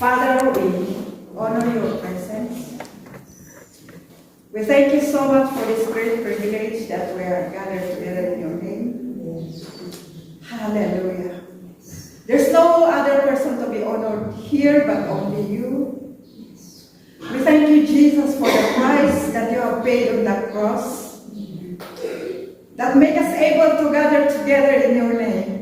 Father, we honor your presence. We thank you so much for this great privilege that we are gathered together in your name. Hallelujah. There's no other person to be honored here but only you. We thank you, Jesus, for the price that you have paid on that cross that make us able to gather together in your name.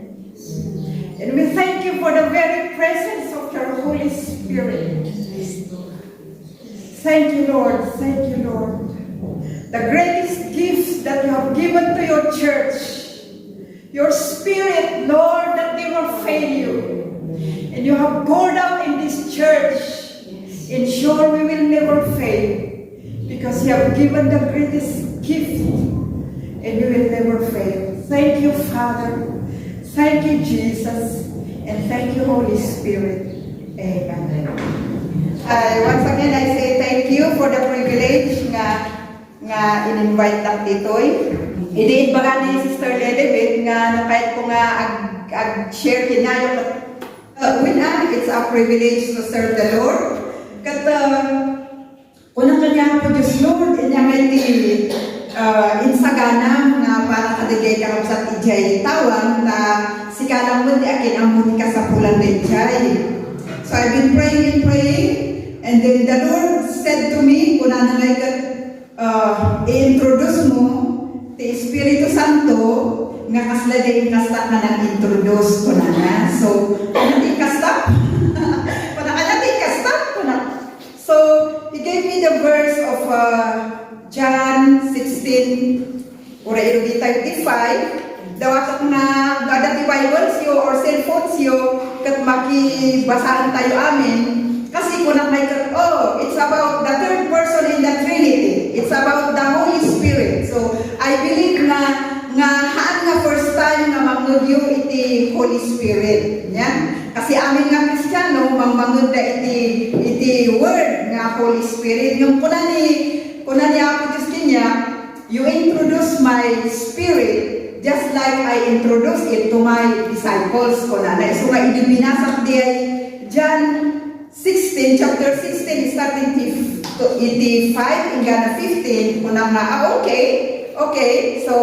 And we thank you for the very presence of your Holy Spirit. Thank you, Lord. Thank you, Lord. The greatest gifts that you have given to your church, your Spirit, Lord, that never fail you. And you have poured out in this church. Ensure we will never fail, because you have given the greatest gift, and we will never fail. Thank you, Father. Thank you, Jesus. And thank you, Holy Spirit. Amen. Once again, I say thank you for the privilege nga in-invite tak ditoy. Idiin baga ni Sister Lelebet nga kahit ko nga ag-share kinayo it's a privilege to serve the Lord. Kat unang kanya po Diyos Lord, inya nga iti insagana nga para kadigay ka sa ijay tawang na sikalang mo di akin ang ka sa pulang na ijay. So I've been praying, and then the Lord said to me, kung na like i-introduce mo ti Espiritu Santo nga kasla din kasta na nag-introduce ko na. So, natin kasta? So, he gave me the verse of John 16, or 35. Dawatak na dati Bibles yo or cellphones yo kat makibasaan tayo amin. Kasi kung may it's about the third person in the Trinity. It's about the Holy Spirit. So, I believe nga haan nga first time na mangudyo iti Holy Spirit. Yeah? Kasi amin nga Kristiyano, mangmangud na iti word nga Holy Spirit. Yung kuna ni ako Diyos kanya, you introduce my spirit just like I introduce it to my disciples. Kuna na. So nga ibinasak di ay John 16, chapter 16, starting to 85, hingga na 15, kunang na, okay, so,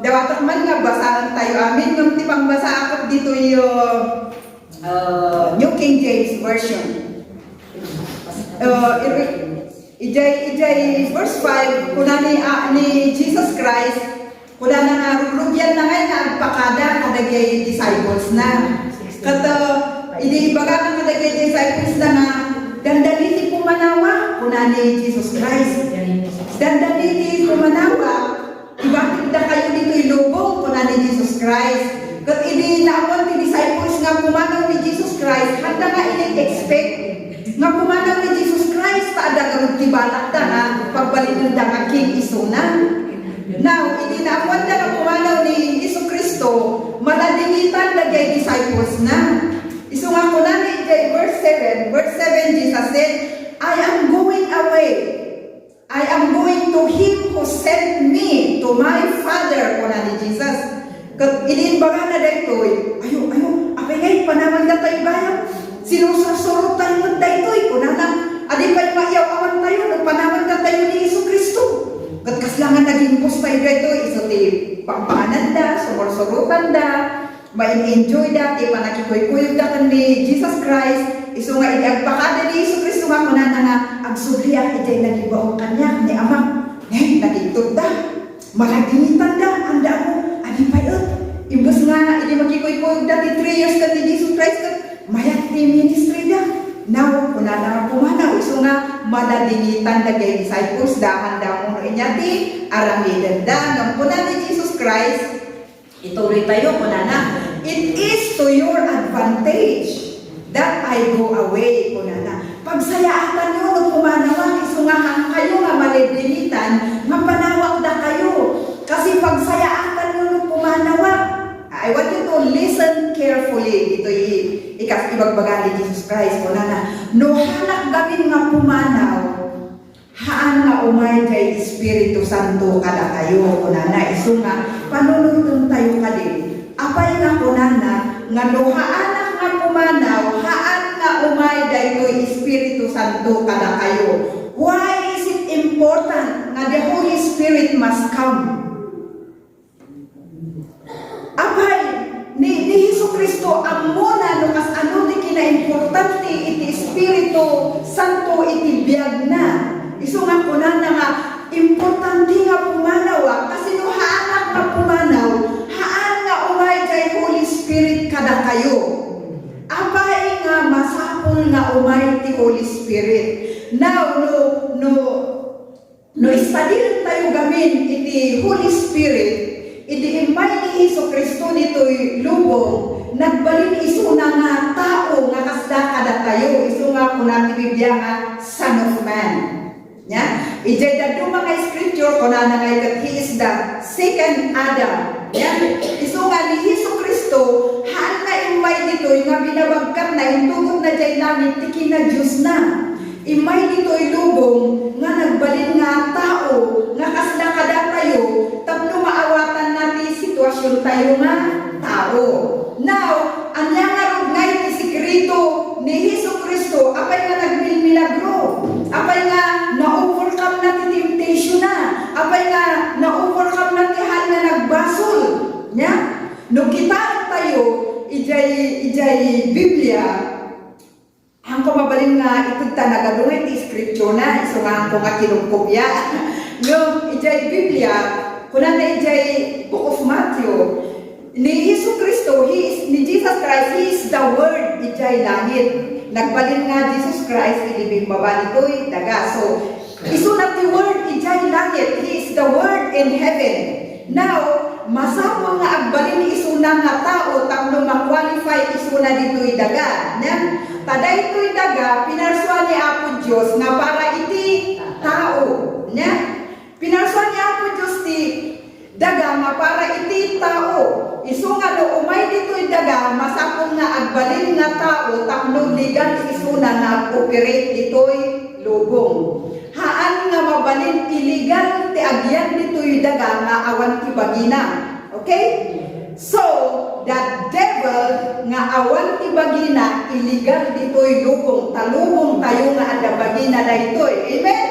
dawatak man nga, basahan tayo amin, nung tipang basa ako dito yung New King James Version. Ijay verse 5, kuna ni Jesus Christ, kuna na narulugyan na ngayon na agpakada kadagay disciples na. Hindi baga ng kadagay disciples na nga, dandaliti pumanawa, kuna ni Jesus Christ. Dandaliti pumanawa, ibakit na kayo dito ilubong, kuna ni Jesus Christ. Kat hindi naman ni disciples nga pumanaw ni Jesus Christ, handa nga ini-expect nga pumanaw ni Jesus Christ, paada ka magtibalak na nga, pagbalitan na nga king isunan. Now, hindi naman na nga pumanaw ni Jesus Kristo, maladingitan na kay disciples na. Iso nga ko na ni verse 7, Jesus said, I am going away. I am going to him who sent me, to my Father, ko na ni Jesus. Kat ininbaga na dito, ayo, apay ngay, panaman na tayo bayan. Sinususurutan mo dito, ko na na, adi pa'y maiyaw awan tayo, nung panaman na tayo ni Iso Kristo. Kat kaslangan naging post tayo dito, iso ti pampanan da, sumursurutan da, ma-enjoy dati, panakikoy-kuyog dati ni Jesus Christ, iso nga agpakada ni Iso Kristo nga kuna na nga, agsubliya, ijay nagibaong kanya, ni Ama, nagintod da, malagingitan da, anda mo, adi payot, imbus nga, hindi makikoy-kuyog dati, 3 years ka ni Jesus Christ, mayat ni ministry da, now, kuna na pumanaw, iso nga, malagingitan da kay disciples, dahan da mo no inyati, aramidan da, nung kuna ni Jesus Christ, ituloy tayo kuna na, it is to your advantage that I go away kuna na. Pagsayaatan nyo nung pumanawa, isungahan kayo nga malibinitan, mapanawag na kayo. Kasi pagsayaatan nyo nung pumanawa, I want you to listen carefully. Ito ibagbaga ni Jesus Christ kuna na. No hanak gamin nga pumanaw, haan nga umay kay Espiritu Santo kada kayo kuna na. Iso nga, panunutun tayo kadin. Apay nga kunana, nga no haanak nga pumanaw, haan nga Santo kada kayo. Why is it important nga the Holy Spirit must come? Apay, ni Jesucristo ang muna no kas ano di kinaimportante iti Espiritu Santo iti biyag na. Isu nga kunan nga importante nga pumanaw kasi no haanak nga pumanaw, haan nga umay kay Holy Spirit kada kayo. Apay nga masapol nga umay ti Holy Spirit. Now no study tayo gamin iti Holy Spirit. Iti imay ni Jesucristo dito'y lubong, nagbalin iso na nga tao nga kasda kada tayo, iso nga po natin Biblia nga Son of Man. Ya? Ijay dadto mga scripture ko na nga that He is the second Adam. Ya? Iso nga ni Jesucristo, haan nga imay dito'y nga binabagkat na intugod na jay langit, tiki na Diyos na. Imay dito'y lubong, nga nagbalin nga tao, nga kasda kada tayo, tapno maawatan natin sitwasyon tayo nga tao. Now, anya nga rog nga iti sikreto ni Jesucristo, apay nga nagmilagro, apay nga na-overcome na ti temptation na, apay nga na-overcome na ti hal nga nagbasol. Nya? No kita tayo, ijay Biblia, ang kumabalin nga itod ta nagadungay ti scripture na, iso nga ang nga kinukopya. No, ijay Biblia, kunan na ijay Book of Matthew, ni Jesucristo, ni Jesus Christ, He is the Word, ijay langit. Nagbalin nga Jesus Christ, ilibing baba nito'y daga. So, iso na ti Word, ijay langit, He is the Word in heaven. Now, masapol nga agbalin iso na nga tao, tapno ma-qualify iso na dito'y daga. Tada ito'y daga, pinarsuan ni Apo Diyos nga para iti tao. Pinarsuan ni Apo Diyos ti daga nga para iti tao. Isu nga no umay dito'y daga, masapong nga agbalin nga tao, tapno ligan isu na nag-operate dito'y lubong. Haan nga mabalin iligan ti agyan dito'y daga nga awan ti bagina. Okay? So, that devil nga awan ti bagina, iligan dito'y lubong, talubong tayo nga ada bagina na ito'y. Amen?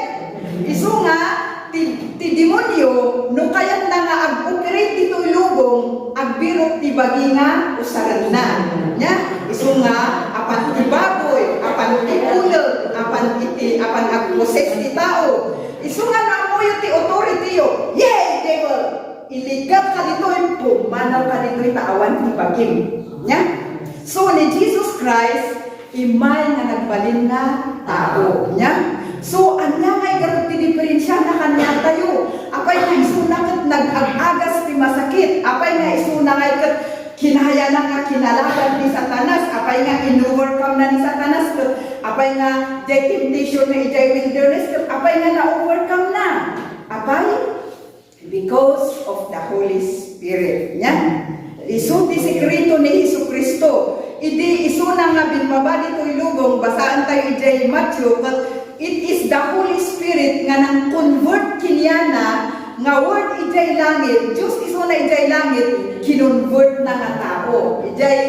Isu nga, ti demonyo, no kayat na nga ag-operate dito'y lubong, agbirok ti bagina, usaran na. Isu nga, apan ti baboy, apan ti pulog, apan ag-possess ti tao. Isu nga naamoy ti authority yo, yay, devil! Iligap ka dito'y pumanaw ka dito'y taawan ti bagim. So, ni Jesus Christ, imay nga nagbalin na tao. So, anya ngay garot ti diferensya na kanya tayo. Apay nga iso na kat nag-agagas ti masakit. Apay nga iso na ngay kat kinahaya na nga kinalaban ni Satanas. Apay nga in-overcome na ni Satanas. Apay nga jay temptation na ijay wilderness. Apay nga na-overcome na. Apay? Because of the Holy Spirit. Isu ti sekreto ni Jesucristo. Idi isu na nga binbaba dito'y lubong. Basaan tayo ijay Matthew. It is the Holy Spirit nga nang convert kinyana nga word ijay langit. Diyos iso na ijay langit, kinonvert na nga tao. Ijay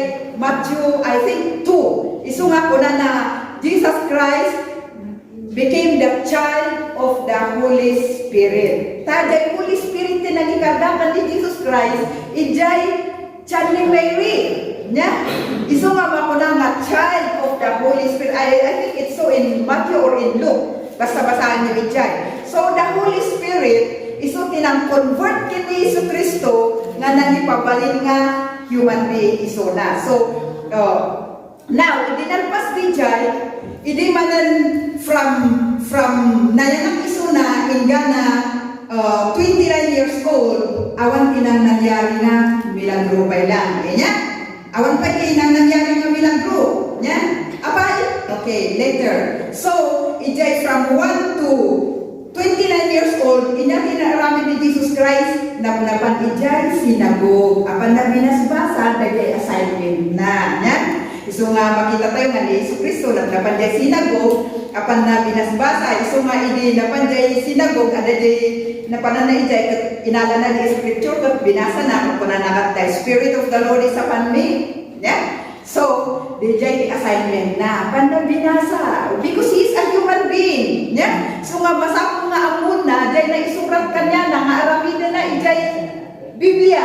Matthew, I think 2. Iso nga ko na Jesus Christ became the child of the Holy Spirit. Taday Holy Spirit na nagikadakan ni Jesus Christ, ijay child ni Mary. Iso nga makuna nga child of the Holy Spirit. I think it's so in Matthew or in Luke. Basta-basaan niyo ijay. So the Holy Spirit, iso tinang convert kini Jesu Kristo nga nangipabalin nga human being iso na. So, now, idinalpas di jay, idi manan from nayanang iso na ingana 29 years old, awan tinang nangyari na milagro pa lang. Awan pa tinang nangyari na milagro. Apay? Okay, later. So, ijay from 1 to 29 years old, inarami ni Jesus Christ, napan ijay sinagog. Apan na binasbasa, dagay assignment na. Iso nga makita tayo nga ni Jesu Cristo, napan jay sinagog, apan na binasbasa, iso nga idi napan jay sinagog, ada jay napanan na ijay, kat inala na di scripture, kat binasa na, kung na nakat the Spirit of the Lord is upon me. So, DJ assignment na binasa because he is a human being. Yeah? So nga basa ko nga amon na jay na isurat kanya na nga aramida na ijay Biblia.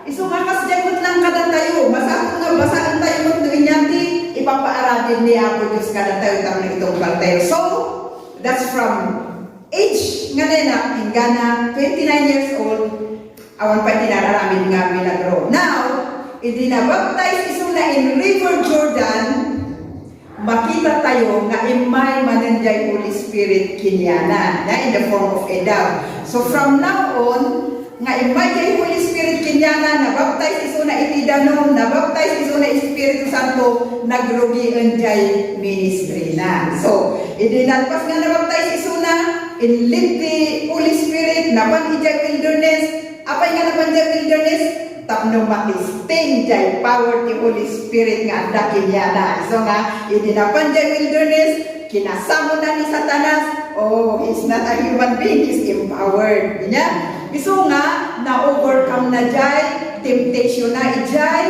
Iso nga kas jay mo lang kada tayo. Basa ko nga basaan tayo mo dunyati ipapaarabin niya ako Diyos kada tayo tang itong tayo. So, that's from age nga na ingana 29 years old awan pa tinararamin nga milagro. Now, idinabaptize iso na in River Jordan, makita tayo nga imay mananjay Holy Spirit kinyana na in the form of a dove. So from now on, nga imay jay Holy Spirit kinyana, nabaptize iso na itidanom, nabaptize iso na Espiritu Santo, nagrugian jay ministry na. So, idinalpas nga nabaptize iso na, in lead the Holy Spirit, napan ijay wilderness, apay nga napan jay wilderness, tapno matisting jay power ti Holy Spirit nga anda kinyana. So nga, idinapan jay wilderness, kinasamo na ni Satanas, oh, he's not a human being, he's empowered. Nya? So nga, na-overcome na jay, temptation na ijay,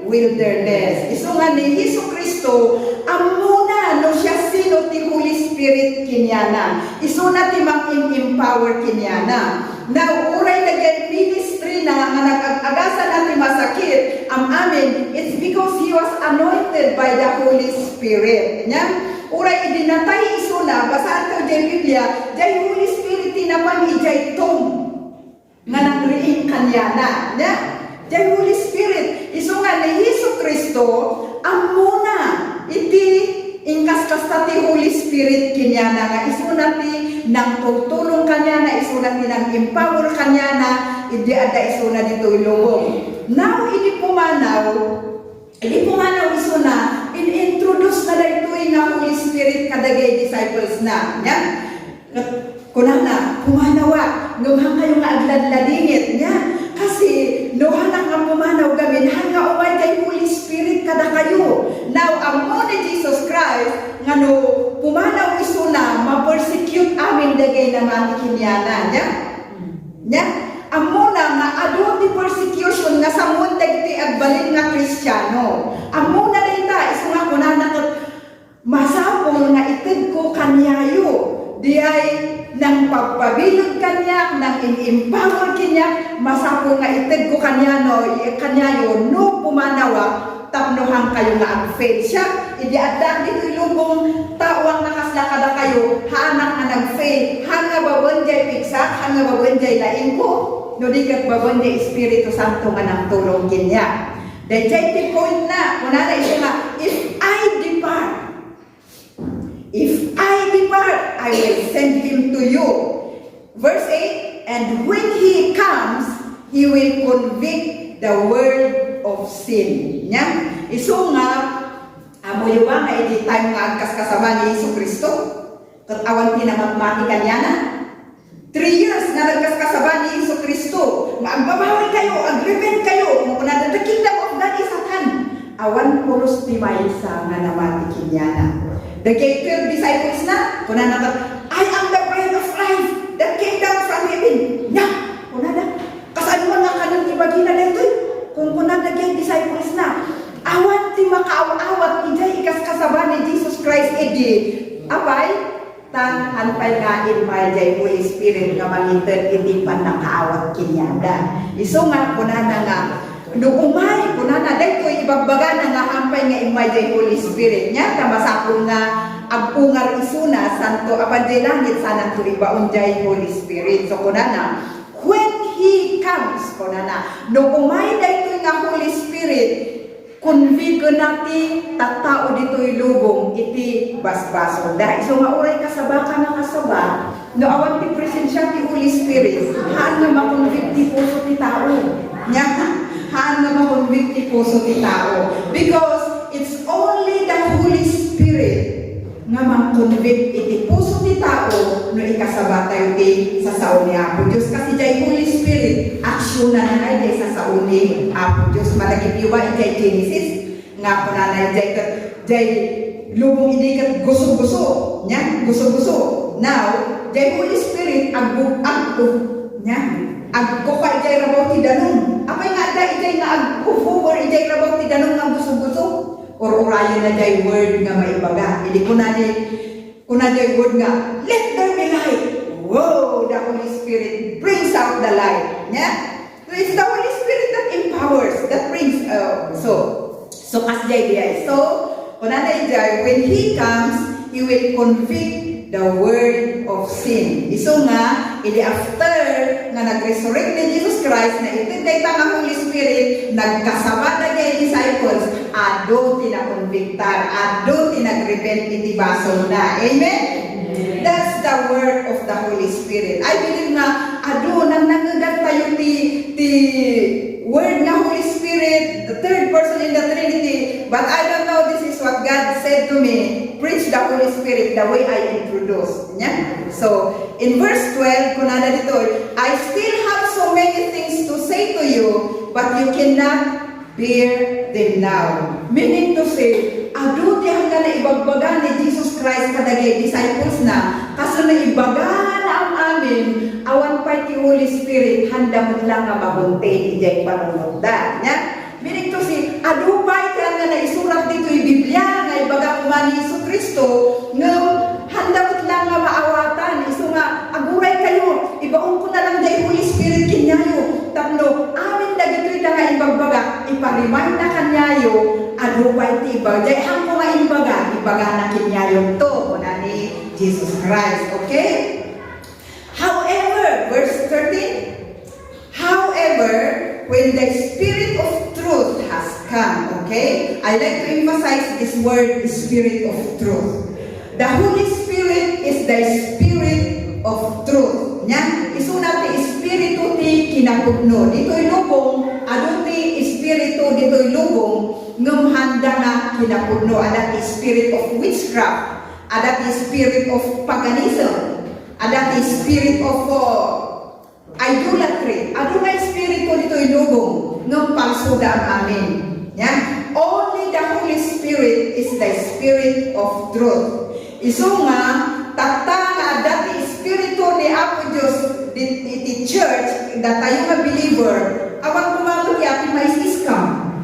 wilderness. So nga ni Hesus Kristo, amuna no siya sino ti Holy Spirit kinyana. Iso na ti mang-empower kinyana. Now, uray na jay ministry na nga nag-agasan natin masakit ang amin, it's because he was anointed by the Holy Spirit. Nya? Uray idinatay iso na, basaan ko jay Biblia, jay Holy Spirit tinapan ijay tom nga nangriing kanyana. Nya? Jay Holy Spirit, iso nga ni Hesus Kristo, amuna iti ingkas-kas ti Holy Spirit kinyana nga iso nati nang tutulong kanyana, iso nati nang empower kanyana, hindi ada iso na dito ilubong. Now, ini pumanaw iso na, in-introduce na dito nga Holy Spirit kadagay disciples na. Nya? Kunana, pumanawa, nung kayo nga agladladingit niya. Kasi, nohan nga pumanaw gamin, hanga umay kay Holy Spirit kada kayo. Now, ang mo ni Jesus Christ, nga no, pumanaw iso na, ma-persecute amin dagay naman ikinyana. Nya? Nya? Ang mo na nga, ado di persecution nga sa mundag ti agbalin nga Kristiyano. Ang mo na dita, iso nga kunana masapol nga itid ko kanyayo. Di ay nang pagpabilog kanya, nang in-empower kanya, masapol nga itid ko kanyayo, no pumanawa, tapnohang kayo nga ang faith siya. Idi adak dito ilubong, tawang nakaslakada kayo, hanak na nag-faith, hanga babanjay piksak, hanga babanjay laing ko, no di kat babanjay Espiritu Santo nga nang tulong kanya. The objective point na, kunana ito nga, if I depart, I will send him to you. Verse 8, and when he comes, he will convict the world of sin. Nya? Iso nga, amoyuwa nga iti time nga agkas kasama ni Hesus Kristo, katawa tinamagmatikan niya na. 3 years na nagkas kasama ni Hesus Kristo, magbabawi kayo, agrepent kayo, kung kunada, the kingdom of God is at hand. Awan pulos ni Maisa nga namatikin niya na. The 12 disciples na, kunada, I am the bread of life that came down from heaven. Nya, kunada, kasaan mo nga kanong ibagi na dito? Kung kunada kay disciples na, awan ti makaawat ijay ikas kasaba ni Jesus Christ edi. Apay, tahan pa'y ngain may Holy Spirit nga mangited hindi pa nakaawat kinyada. Iso nga, kunada nga, nukumay, kunana, dahito ibagbaga na nga hampay nga imay Holy Spirit niya, tamasapong nga agungar isuna, santo apanjay langit, sanang turibaon jay Holy Spirit. So kunana, when He comes, kunana, nukumay dahito nga Holy Spirit, kunvigo nati, tattao dito ilubong, iti basbaso. Dahil so nga uray kasaba ka na kasaba, no awan ti presensya ti Holy Spirit, haan nga makunvig ti puso ti tao. Nya, haan nga makunvig ti puso ti tao. Because it's only the Holy Spirit nga makunvig iti puso ti tao no ikasaba tayo ti sa sao ni Apo Diyos. Kasi jay Holy Spirit, aksyon na na jay sa sao ni Apo Diyos. Malagip iwa jay Genesis, nga po na jay lubong inikat guso-guso. Nya, guso-guso. Now, jay Holy Spirit, agbo nya, agkuka ijay rabaw ti danong. Apay nga da ijay nga agkufor ijay rabaw ti danong nga guso-guso. or orayon na jay word nga maibaga. Hindi ko na jay word nga, let there be light. Whoa, the Holy Spirit brings out the light. Yeah? So it's the Holy Spirit that empowers, that brings, so as jay diay. So, kunanay jay, when He comes, He will convict the word of sin. Iso nga, after nga nag-resurrect ni Jesus Christ, na itinday pa nga Holy Spirit, nagkasama na niya yung disciples, ado tinakonviktar, ado tinagrepent iti baso na. Amen? That's the work of the Holy Spirit. I believe na, ado, nang nangagat tayo ti word na Holy Spirit, the third person in the Trinity, but I don't know, this is what God said to me, preach the Holy Spirit the way I introduced. Yeah? So, in verse 12, kunana dito, I still have so many things to say to you, but you cannot bear them now. Meaning to say, ado ti hanggang na ibagbaga ni Jesus Christ kadagay disciples na, kaso na ibaga na ang amin, awan pa ti Holy Spirit, handa mo lang nga mabunti, ijay panunod-da. Yeah? Meaning to say, ado pa iti nga na isurat dito yung Biblia, nga ibaga kuman ni Isu Kristo, nga handa mo lang nga maawatan, iso nga, aguray kayo, ibaon ko na lang dahil Holy Spirit kinyayo, tapno, amin na gito'y na nga ibagbaga, iparimay na kanyayo, ado pa iti ibaga, dahil hangko nga ibaga na kinyayo to, kuna ni Jesus Christ, okay? However, verse 13, however, when the Spirit of truth has come, okay? I like to emphasize this word, Spirit of truth. The Holy Spirit is the Spirit of truth. Nya, isu natin Espiritu ti kinapugno. Dito'y lubong, ado ti Espiritu dito'y lubong, ngumhanda nga kinapugno. Ada ti Spirit of witchcraft, ada ti Spirit of paganism, ada ti Spirit of idolatry. Ado na Espiritu dito'y lubong, ngum palsuda ang amin. Yeah? Only the Holy Spirit is the Spirit of truth. Isu nga, tata nga dati Espiritu ni Apo Diyos di church, da tayo nga believer, awang kumamot yati mais iskam.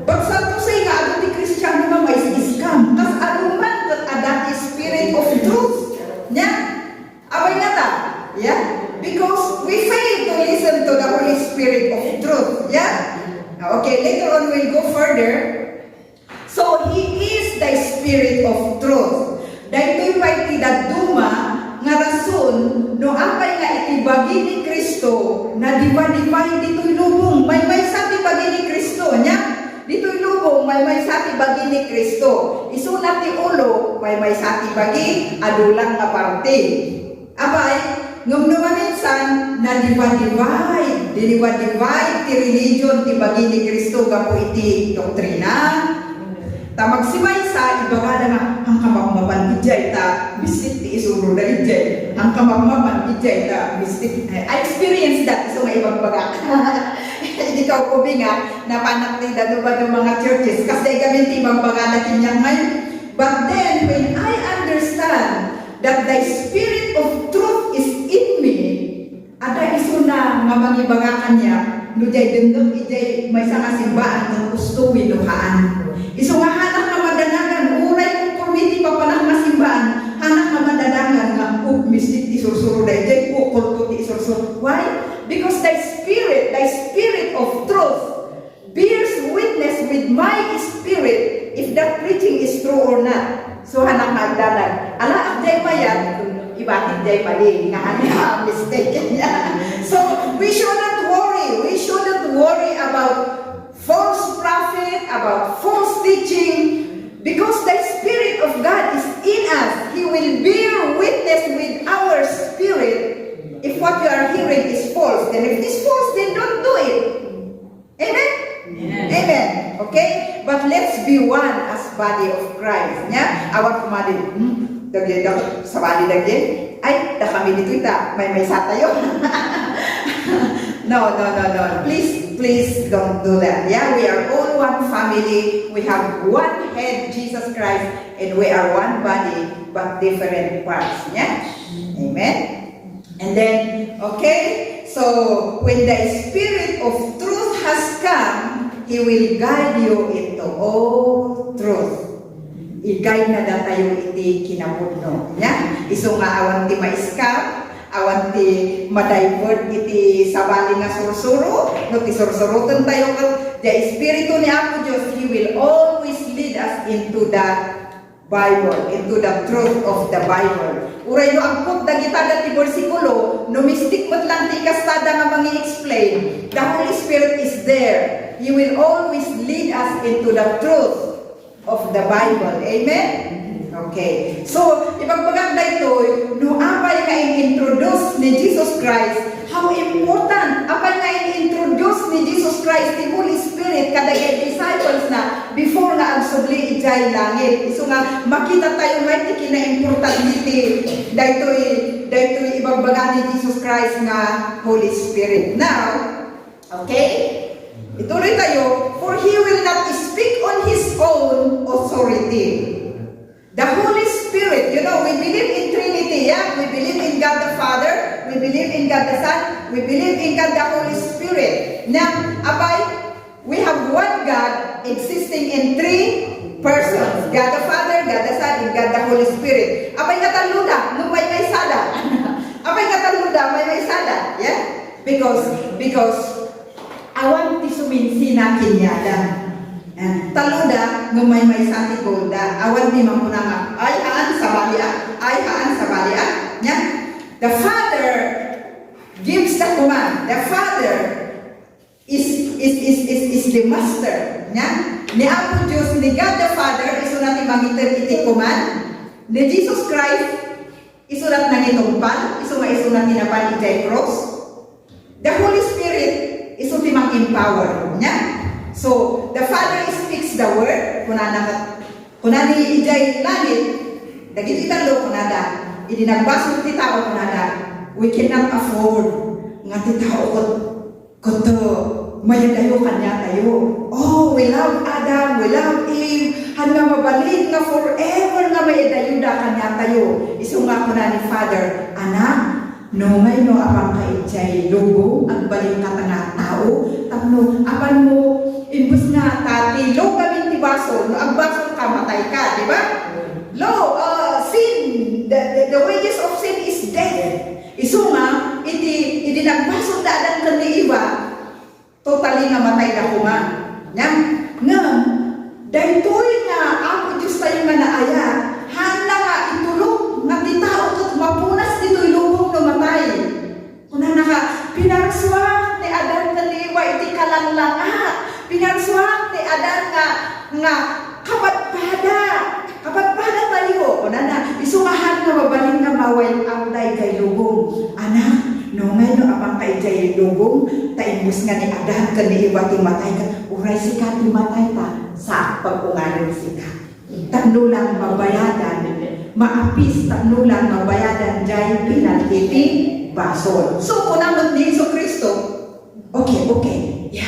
But sa to say nga, ado ti Christian nga mais iskam, kas ado man kat adati Spirit of truth. Yeah? Abay nga ta. Yeah? Because we fail to listen to the Holy Spirit of truth. Yeah? Okay, later on we'll go further. So, He is the Spirit of truth. Dahil pa iti daduma nga rason no apay nga itibagi ni Kristo na diba-diba dito'y lubong. May sa tibagi ni Kristo. Nya? Dito'y lubong, may sa tibagi ni Kristo. Isunat ti ulo, may sa tibagi, adulang nga parte. Abay, ngum minsan na divide ti religion ti bagi ni Kristo gapo iti doktrina. Ta magsimay sa ibaga nga ang kamagmaman ijay ta bisik ti isuro da ijay. Ang kamagmaman ijay ta bisik. I experienced that so nga ibagbaga. Hindi ka ubi nga napanak ti dano ba ng mga churches kasi gamin ti ibagbaga na kinyang ngayon. But then when I understand that the Spirit of truth is in me, ada iso na nga mangibaga kanya, no jay dendem ijay may nga simbaan ng gusto winuhaan. Iso nga hanak nga madanagan, uray kong committee pa palang masimbaan, hanak nga madanagan nga mistik isursuro da ijay, kulto ti isursuro. Why? Because the Spirit of truth bears witness with my spirit if that preaching is true or not. So hanak magdalag. Ala abday mayat, ibatid day mali, nga hanya mistaken niya. So we shouldn't worry. We shouldn't worry about false prophet, about false teaching, because the Spirit of God is in us. He will bear witness with our spirit. If what you are hearing is false, then if it is false, then don't do it. Amen? Amen. Amen. Okay? But let's be one as body of Christ. Yeah? Awat kumadi. Dagyan daw sa body dagyan. Ay, da kami dito ita. May sa tayo. No. Please don't do that. Yeah? We are all one family. We have one head, Jesus Christ, and we are one body, but different parts. Yeah? Amen? And then, okay? So, when the Spirit of truth has come, He will guide you into all truth. I-guide na datayo iti kinapudno. Nya, iso nga awan ti maiskam, awan ti madivert iti sabali nga sursuro, no ti sursurutan tayo kat the Espiritu ni Apo Diyos, He will always lead us into the Bible, into the truth of the Bible. Uray no angkot dagita ti bersikulo, no mistik mat lang ti kastada nga mangi-explain. The Holy Spirit is there. He will always lead us into the truth of the Bible. Amen? Okay. So, ipagpaganda ito, no apay nga in-introduce ni Jesus Christ, how important, apay nga in-introduce ni Jesus Christ, the Holy Spirit, kadagay disciples na, before nga ang subli ijay langit. So nga, makita tayo nga iti kina-importante, dahito'y ibagbaga ni Jesus Christ nga Holy Spirit. Now, okay? Ituloy tayo, for He will not speak on His own authority. The Holy Spirit, we believe in Trinity, yeah? We believe in God the Father, we believe in God the Son, we believe in God the Holy Spirit. Now, we have one God existing in three persons. God the Father, God the Son, and God the Holy Spirit. Kataluda, no may sada. Kataluda, may sada, yeah? Because awan ti suminsi na kinyada. Taluda ngumay sati golda. Awan di mamuna nga ay haan sa balia. Nya. The Father gives the command. The Father is the master. Nya. Ni Apo Diyos, ni God the Father, isulat ni mangitan iti command. Ni Jesus Christ, isulat na nitungpan. Isulat ni napan ijay cross. The Holy Spirit, iso timang empower nya. So the Father speaks the word kunani ijay langit dagiti talo kunada idinagbasol ti tao kunada we cannot afford nga ti tao kuto mayadayo kanya tayo. Oh, we love Adam, we love Eve, hanggang mabalik nga forever nga mayadayo da kanya tayo. Iso nga kunani Father, anak, no may no apang kaitjay lugo ang balik nga nga tao tapno apan mo imbus nga tati lo gamin ti baso no ang baso ka matay ka di ba sin the wages of sin is death iso nga iti nagbaso dadan ken ni iba totally nga matay na kuma nga daytoy nga ako Dios tayo nga naaya handa nga itulog nga ti tao ket mapunas ditoy lubong no matay kuna naka pinarswa ni Adan ken ni Eva iti kalanglanga pinarswa ni Adan nga kapatpada tayo kuna na isumahan nga mabaling nga maway ang day kay lubong anak no ngayon apang kaijay lubong taimus nga ni Adan ken ni Eva ti matay ka uray sika ti matay ta sa pag-ungaran sika tagno lang mabayadan maapis tagno lang mabayadan jay pinaliti basol. So, kunamot ni Jesu Kristo, okay, yeah.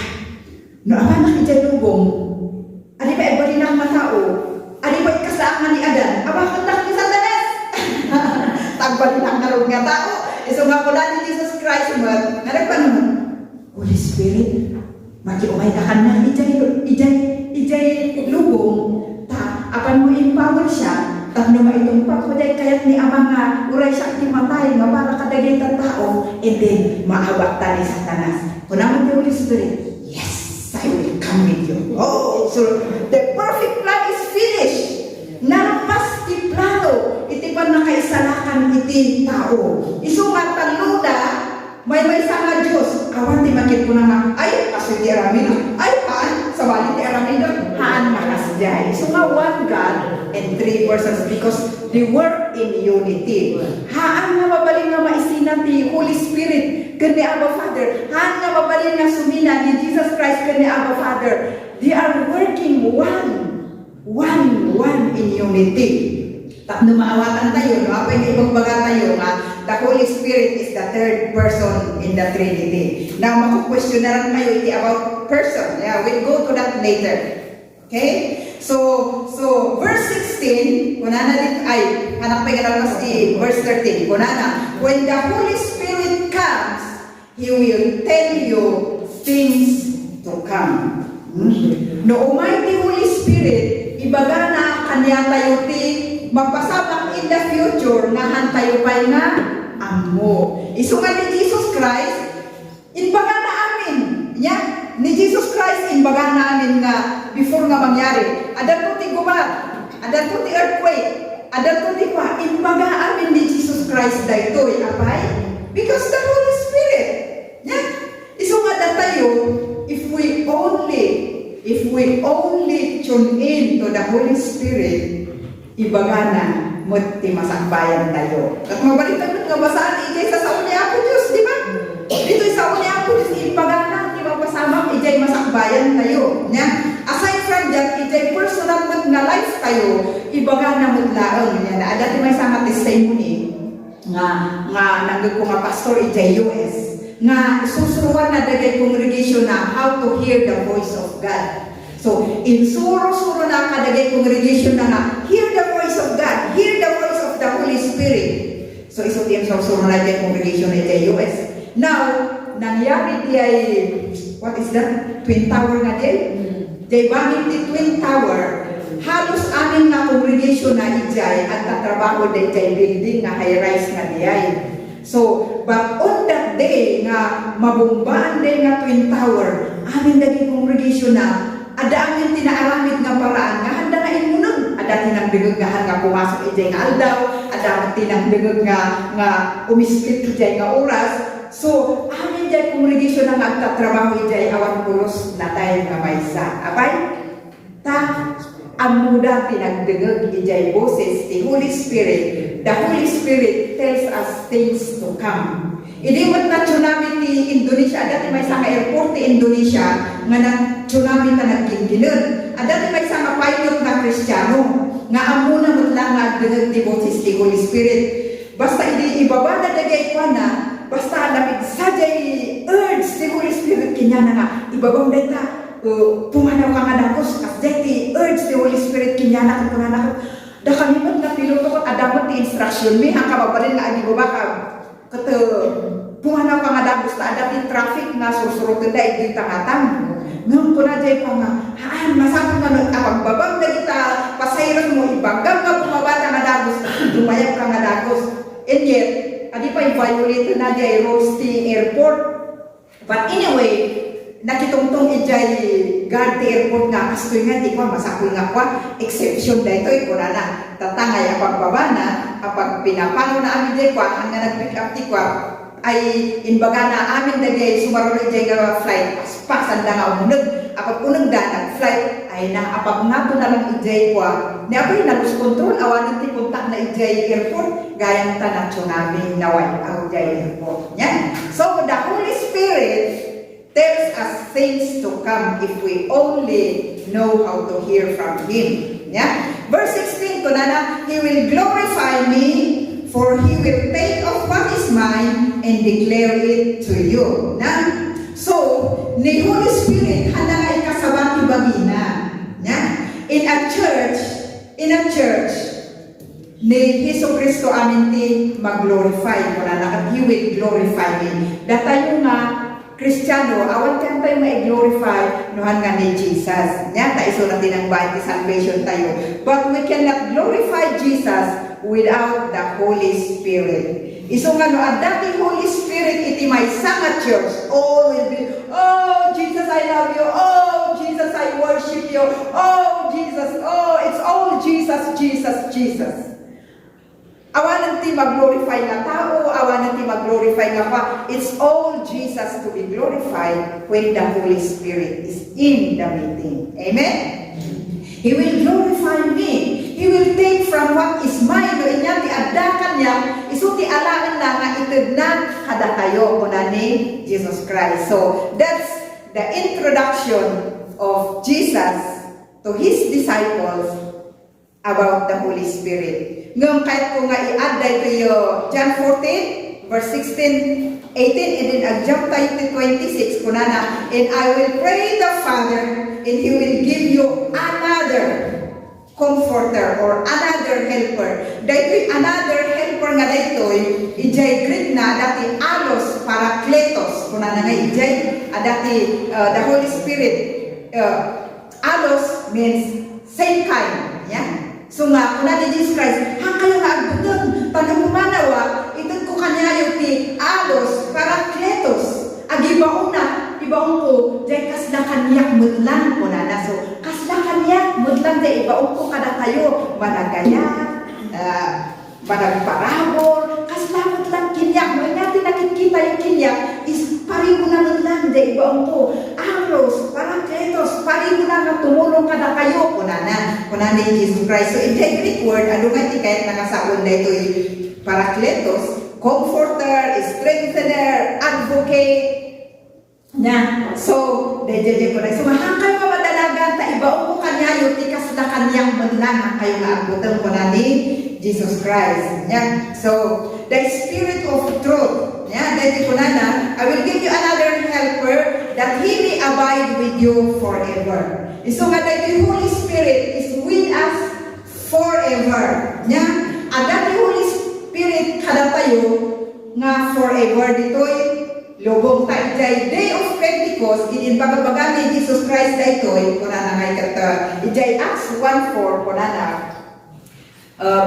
No, apan man ijay lubong, ali ba ibali ng matao, ali ba ikasaangan ni Adan, apan kantak ni Satanas, tagbali ng narog nga tao, iso nga pula ni Jesus Christ, nalag pa naman, Holy Spirit, makiumay na ka na, ijay lubong, apan mo empower siya, tagno maitong pagkuday kayat ni amang nga uray siya ti matay nga para kadagay ta tao and then maabak ta ni Satanas. Kunamon ti Holy Spirit, yes, I will come with you. Oh, so the perfect plan is finished. Narampas ti plano iti pan nakaisalakan iti tao. Isu nga taluda may sanga Dios awan ti makit ko nga ay aso ti aramin ay haan sa bali ti aramin haan makasjay. So nga one God and three persons because they work in unity. Haan nga mabalin nga maisinan ti Holy Spirit ken ni Abba Father. Haan nga mabalin nga sumina ni Jesus Christ ken ni Abba Father. They are working one in unity. Tapno maawatan tayo, no? Apay nga ibagbaga tayo nga the Holy Spirit is the third person in the Trinity. Now, maku-question na rin kayo iti about person. Yeah, we'll go to that later. Okay? So verse 16, kunana dit ay anak pa ganang si verse 13. Kunana, when the Holy Spirit comes, He will tell you things to come. No Almighty Holy Spirit, ibaga na kanya tayo ti magpasabak in the future nga hantayo pa'y nga amo. Iso nga ni Jesus Christ, inbaga na amin. Ni Jesus Christ, inbaga na amin nga before nga mangyari. Adan po ti gubat, adan po ti earthquake, adan po ti pa, inbaga amin ni Jesus Christ daytoy, apay? Because the Holy Spirit. Iso nga na tayo, if we only tune in to the Holy Spirit, ibaga na mo ti masakbayan tayo. At mabalitan nga basaan ijay sa sao ni Apo Diyos, di ba? Dito sa sao ni Apo Diyos, ibaga na ti mapasama ijay masakbayan tayo. Aside from that, ijay personal mo nga life tayo, ibaga na mo laang. Dati may sama testimony nga nanggag ko nga pastor ijay US nga susuruan na dagay congregation na how to hear the voice of God. So, in suro-suro na kadagay congregation na nga, hear the voice of God, hear the voice of the Holy Spirit. So, iso tiyang suro na dyan congregation na dyan US. Now, nangyari di ay, what is that? Twin Tower nga dyan? Dyan bangin di Twin Tower, halos aning na congregation na ijay at tatrabaho di dyan building nga high-rise nga diyay. So, but on that day nga mabumbaan day nga Twin Tower, amin dagi congregation na ada amin tinaaramid nga paraan nga handa na imunag. Ada tinagdegeg nga pumasok ijay nga aldaw, ada tinagdegeg nga umisplit ijay nga oras. So, amin dyan congregation na nga agtatrabaho ijay awan pulos na tayo nga maysa. Apay? Ang muda pinagdegeg ijay boses ti Holy Spirit. The Holy Spirit tells us things to come. Inimot na tsunami ti Indonesia. Dati may sa airport ti Indonesia nga na tsunami na nagkinginan. Dati may sa pilot na Kristiyano nga amo na mutlang nga agdegeg ti boses ti Holy Spirit. Basta ibaba na dagay kwa na, basta lapit sajay urge ti Holy Spirit kinya na nga ibabang data. Pumanaw ka nga dakos, kasi ti urge ti Holy Spirit kinyanak at pumanak. Da kami mo na piloto ko, adamot ti instruction, may hangkababalin na adi ba ka, kata pumanaw ka nga dakos, na adap ti traffic na susurutin da iti tangatang. Ngayon ko na dyan pa nga, masapon na nagkapagbabang na kita, pasayran mo, ibanggam nga bumabata nga dakos, dumayap ka nga dakos. And yet, adi pa i-violate na dyan roasting airport. But anyway, nakitungtong ijay guard airport nga kastoy nga di ko masakul nga kwa exception dito ikuna na tatangay apag baba na apag pinapano na amin jay kwa hanga nag-pick up ti kwa ay inbaga na amin dagay sumarol ijay nga flight pasan da nga umunag apag unag da nag-flight ay na apag nga to na lang ijay kwa ni apay nalus control awanan ti kontak na ijay airport gayang tanan tsunami na wipe out ijay airport yan. So the Holy Spirit tells us things to come if we only know how to hear from Him. Yeah? Verse 16, kunana, He will glorify me, for He will take off what is mine and declare it to you. Na? So, ni Holy Spirit, handa nga ikasabati bagina. Yeah? In a church, ni Hesus Kristo amin ti mag-glorify, kunana, at He will glorify me. Datayo nga, Kristiyano, awan kan tayo ma-glorify nuhan nga ni Jesus. Yan, taiso natin ang bahay ti salvation tayo. But we cannot glorify Jesus without the Holy Spirit. Iso nga no, at dati Holy Spirit iti may sanga church, all will be, oh, Jesus, I love you. Oh, Jesus, I worship you. Oh, Jesus, oh, it's all Jesus, Jesus, Jesus. Awanan ti mag-glorify na tao, awanan ti mag-glorify nga pa. It's all Jesus to be glorified when the Holy Spirit is in the meeting. Amen? He will glorify me. He will take from what is mine. No, inya ti adakan niya, iso ti alaan na nga itagnan kada kayo kuna ni Jesus Christ. So, that's the introduction of Jesus to His disciples about the Holy Spirit. Ngayon kahit ko nga i-add dito yung John 14, verse 16, 18, and then jump tayo to 26, kunana, and I will pray the Father, and He will give you another comforter or another helper. Dito another helper nga dito, ijay Greek na, dati alos, parakletos, kunana nga ijay, dati the Holy Spirit, alos means same kind. Yeah? So nga, kung natin Jesus Christ, kayo nga agbutang, panagumanawa, itong ko kanyayo ti alos, parakletos, agibaon na, ibaon ko, dahil kasla kanyak mudlang ko na so, kasla kanyak mudlang dahil ibaon ko kada tayo, managayak, managparabor, kasla mudlang kinyak, mo natin nakikita yung kinyak, is parigo na mudlang dahil ibaon ko, alos, parakletos, parigo na nga tumulong kada kayo, kuna ni Jesus Christ. So, in the Greek word, ano nga ti kahit nakasaon na ito parakletos, comforter, strengthener, advocate, na. So, dejeje ko na. So, mahangkay mo madalagan, ta ibaon ko kanyayo, tikas na kanyang madlang, kayo nga abutan ko na ni Jesus Christ. Yeah. So, the Spirit of truth. Yeah, dejeje ko na, I will give you another helper that He may abide with you forever. So nga the Holy Spirit is with us forever. Yeah? At that Holy Spirit kada tayo nga forever ditoy lubong tayo day of Pentecost in pagbabaga ni Jesus Christ daytoy kuna na ngay kata ijay Acts 1:4 kuna na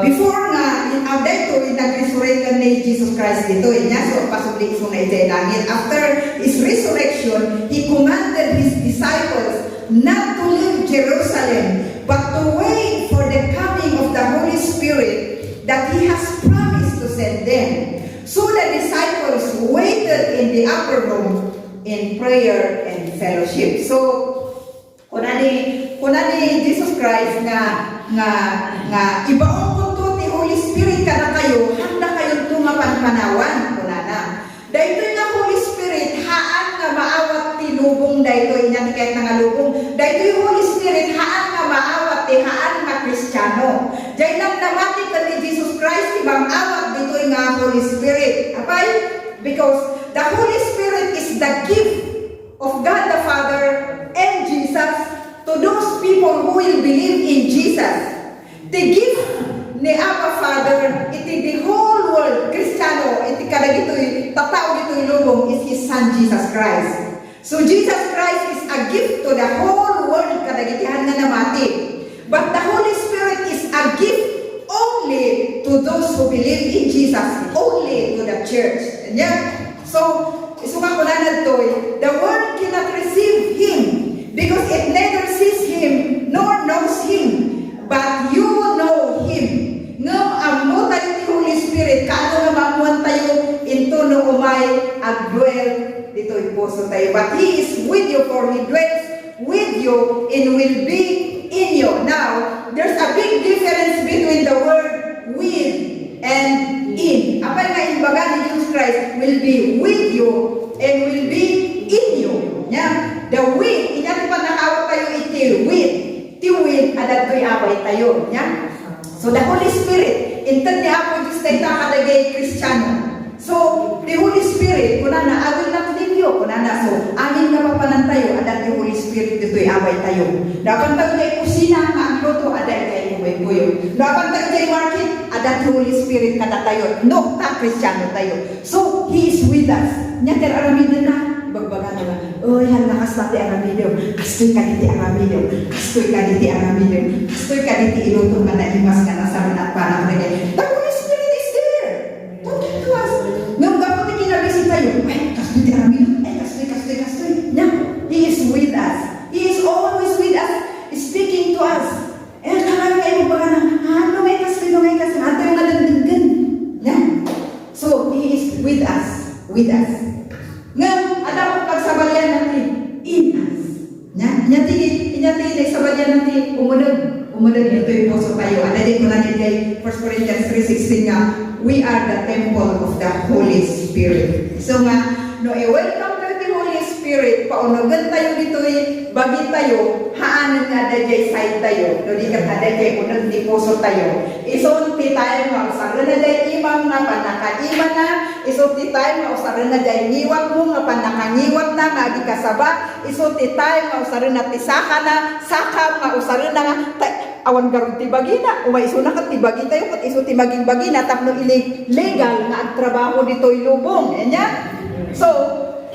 before nga in daytoy nag-resurrection ni Jesus Christ ditoy nya so pasubli so na ijay langit after His resurrection He commanded His disciples not to leave Jerusalem, but to wait for the coming of the Holy Spirit that He has promised to send them. So the disciples waited in the upper room in prayer and fellowship. So, kuna ni Jesus Christ nga ibaon ko to ni Holy Spirit kada kayo, handa kayo tumapanpanawan kuna na. Dahil nga Holy Spirit haan nga maawat ti lubong daytoy inya kahit nga lubong. Dahil yung Holy Spirit haan nga maawat ti haan nga Kristiyano. Dahil lang namati ka ni Jesus Christ ibang awat ditoy nga Holy Spirit. Apay? Because the Holy Spirit is the gift of God the Father and Jesus to those people who will believe in Jesus. The gift ni Abba Father, iti the whole world, Kristiyano, iti kada dito'y, tatao dito'y lubong is His Son, Jesus Christ. So, Jesus Christ is a gift to the whole world, kada gitihan nga namati. But the Holy Spirit is a gift only to those who believe in Jesus, only to the church. Yeah? So, isuka ko na nagtoy, the world cannot receive Him because it neither sees Him nor knows Him. But you know Him. Ngam amo tayo ni Holy Spirit, kaano nga mamuan tayo into no umay agdwell dito'y puso tayo. But He is with you, for He dwells with you and will be in you. Now, there's a big difference between the word with and in. Apay nga imbaga ni Jesus Christ will be with you and will be in you. Yeah? The with, inyati pa nakawat tayo iti with. Tiwin, adat ko'y abay tayo. Yeah? So, the Holy Spirit, intan niya ako Diyos tayo kadagay Kristiyano. So, the Holy Spirit, kunana, I will not leave you. Kunana, so, amin nga papanan tayo, adat the Holy Spirit, dito'y abay tayo. Dapat tayo tayo kusina, ang luto, adat kayo buhay-buhay. Dapat tayo tayo market, adat the Holy Spirit kada tayo. No, ta Kristiyano tayo. So, He is with us. Nyater aramid na bagbaga na oh yan nakas natin aramidyo kastoy ka diti aramidyo kastoy ka diti aramidyo kastoy ka diti ilutong nga naimas nga nasaman at parang nagay the Holy Spirit is there talking to us ngam gapot kinabisi tayo ay kastoy diti aramidyo ay kastoy yeah, He is with us. He is always with us, speaking to us. Karang kayo baga na ano may kastoy ato yung alandigan yeah. So He is with us ngam ada ko pagsabalyan natin in us. Inyati na sabalyan natin umunod dito yung puso tayo. Ada din ko lang yung 1 Corinthians 3:16 nga, we are the temple of the Holy Spirit. So nga, no, welcome to the Holy Spirit, paunagan tayo dito bagi tayo, haanan nga dajay side tayo, no di ka dajay unod di puso tayo. Isunti tayo nga, usaran na dajay imam nga panakaiman na, isunti tayo nga usaran na dajay ngiwat mo nga panakangiwat na, nga di kasaba, isunti tayo nga usaran na tisaka na, sakap nga usaran na nga, awan garong tibagina, umaiso na ka tibagi tayo, kat iso timaging bagina, tapno legal nga ang trabaho dito ilubong, enya? So,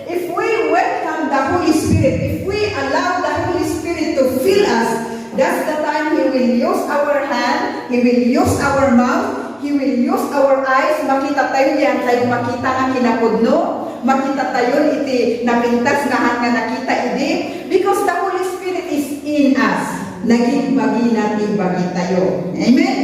if we welcome the Holy Spirit, if we allow the Holy Spirit Spirit to fill us, that's the time He will use our hand, He will use our mouth, He will use our eyes. Makita tayo yan, tayo makita nga kinapudno, makita tayo iti napintas nga nakita idi, because the Holy Spirit is in us. Naging bagi natin bagi tayo. Amen?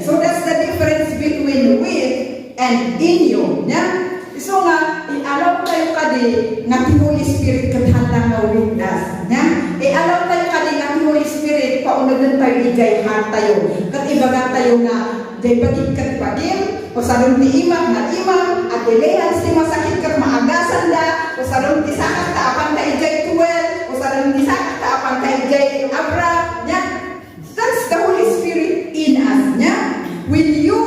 So that's the difference between with and in you. Yeah? So nga, i-allow tayo kadi nga ti Holy Spirit kathandang nga with us. Yeah? I-allow tayo kadi nga ti Holy Spirit paunagan tayo ijay heart tayo. Kat ibaga tayo nga jay bagid kat bagim, o sarong ti imam na imam, at ilehan si masakit kat maagasan da, o sarong ti sakat ta apan ta ijay tuwel, o sarong ti sakat ta apan ta ijay abra. Yeah? That's the Holy Spirit in us. Yeah? When you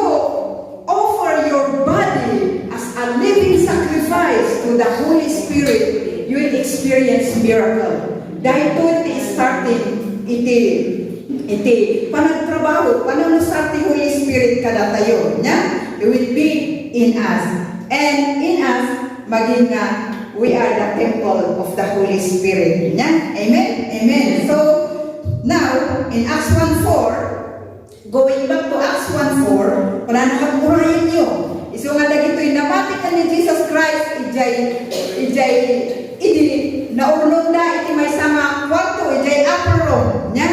offer your body as a living sacrifice to the Holy Spirit, you will experience miracle. Dahil ito starting, iti panagtrabaho, pananusar ti Holy Spirit kada tayo. Yeah? It will be in us. And in us, maging we are the temple of the Holy Spirit. Yeah? Amen? Amen. So, now, in Acts 1:4, going back to Acts 1:4, pananakapurayan nyo. Iso nga dagito'y namati ka ni Jesus Christ, idi, naunong da, iti may sama kwarto, ijay upper room, nya?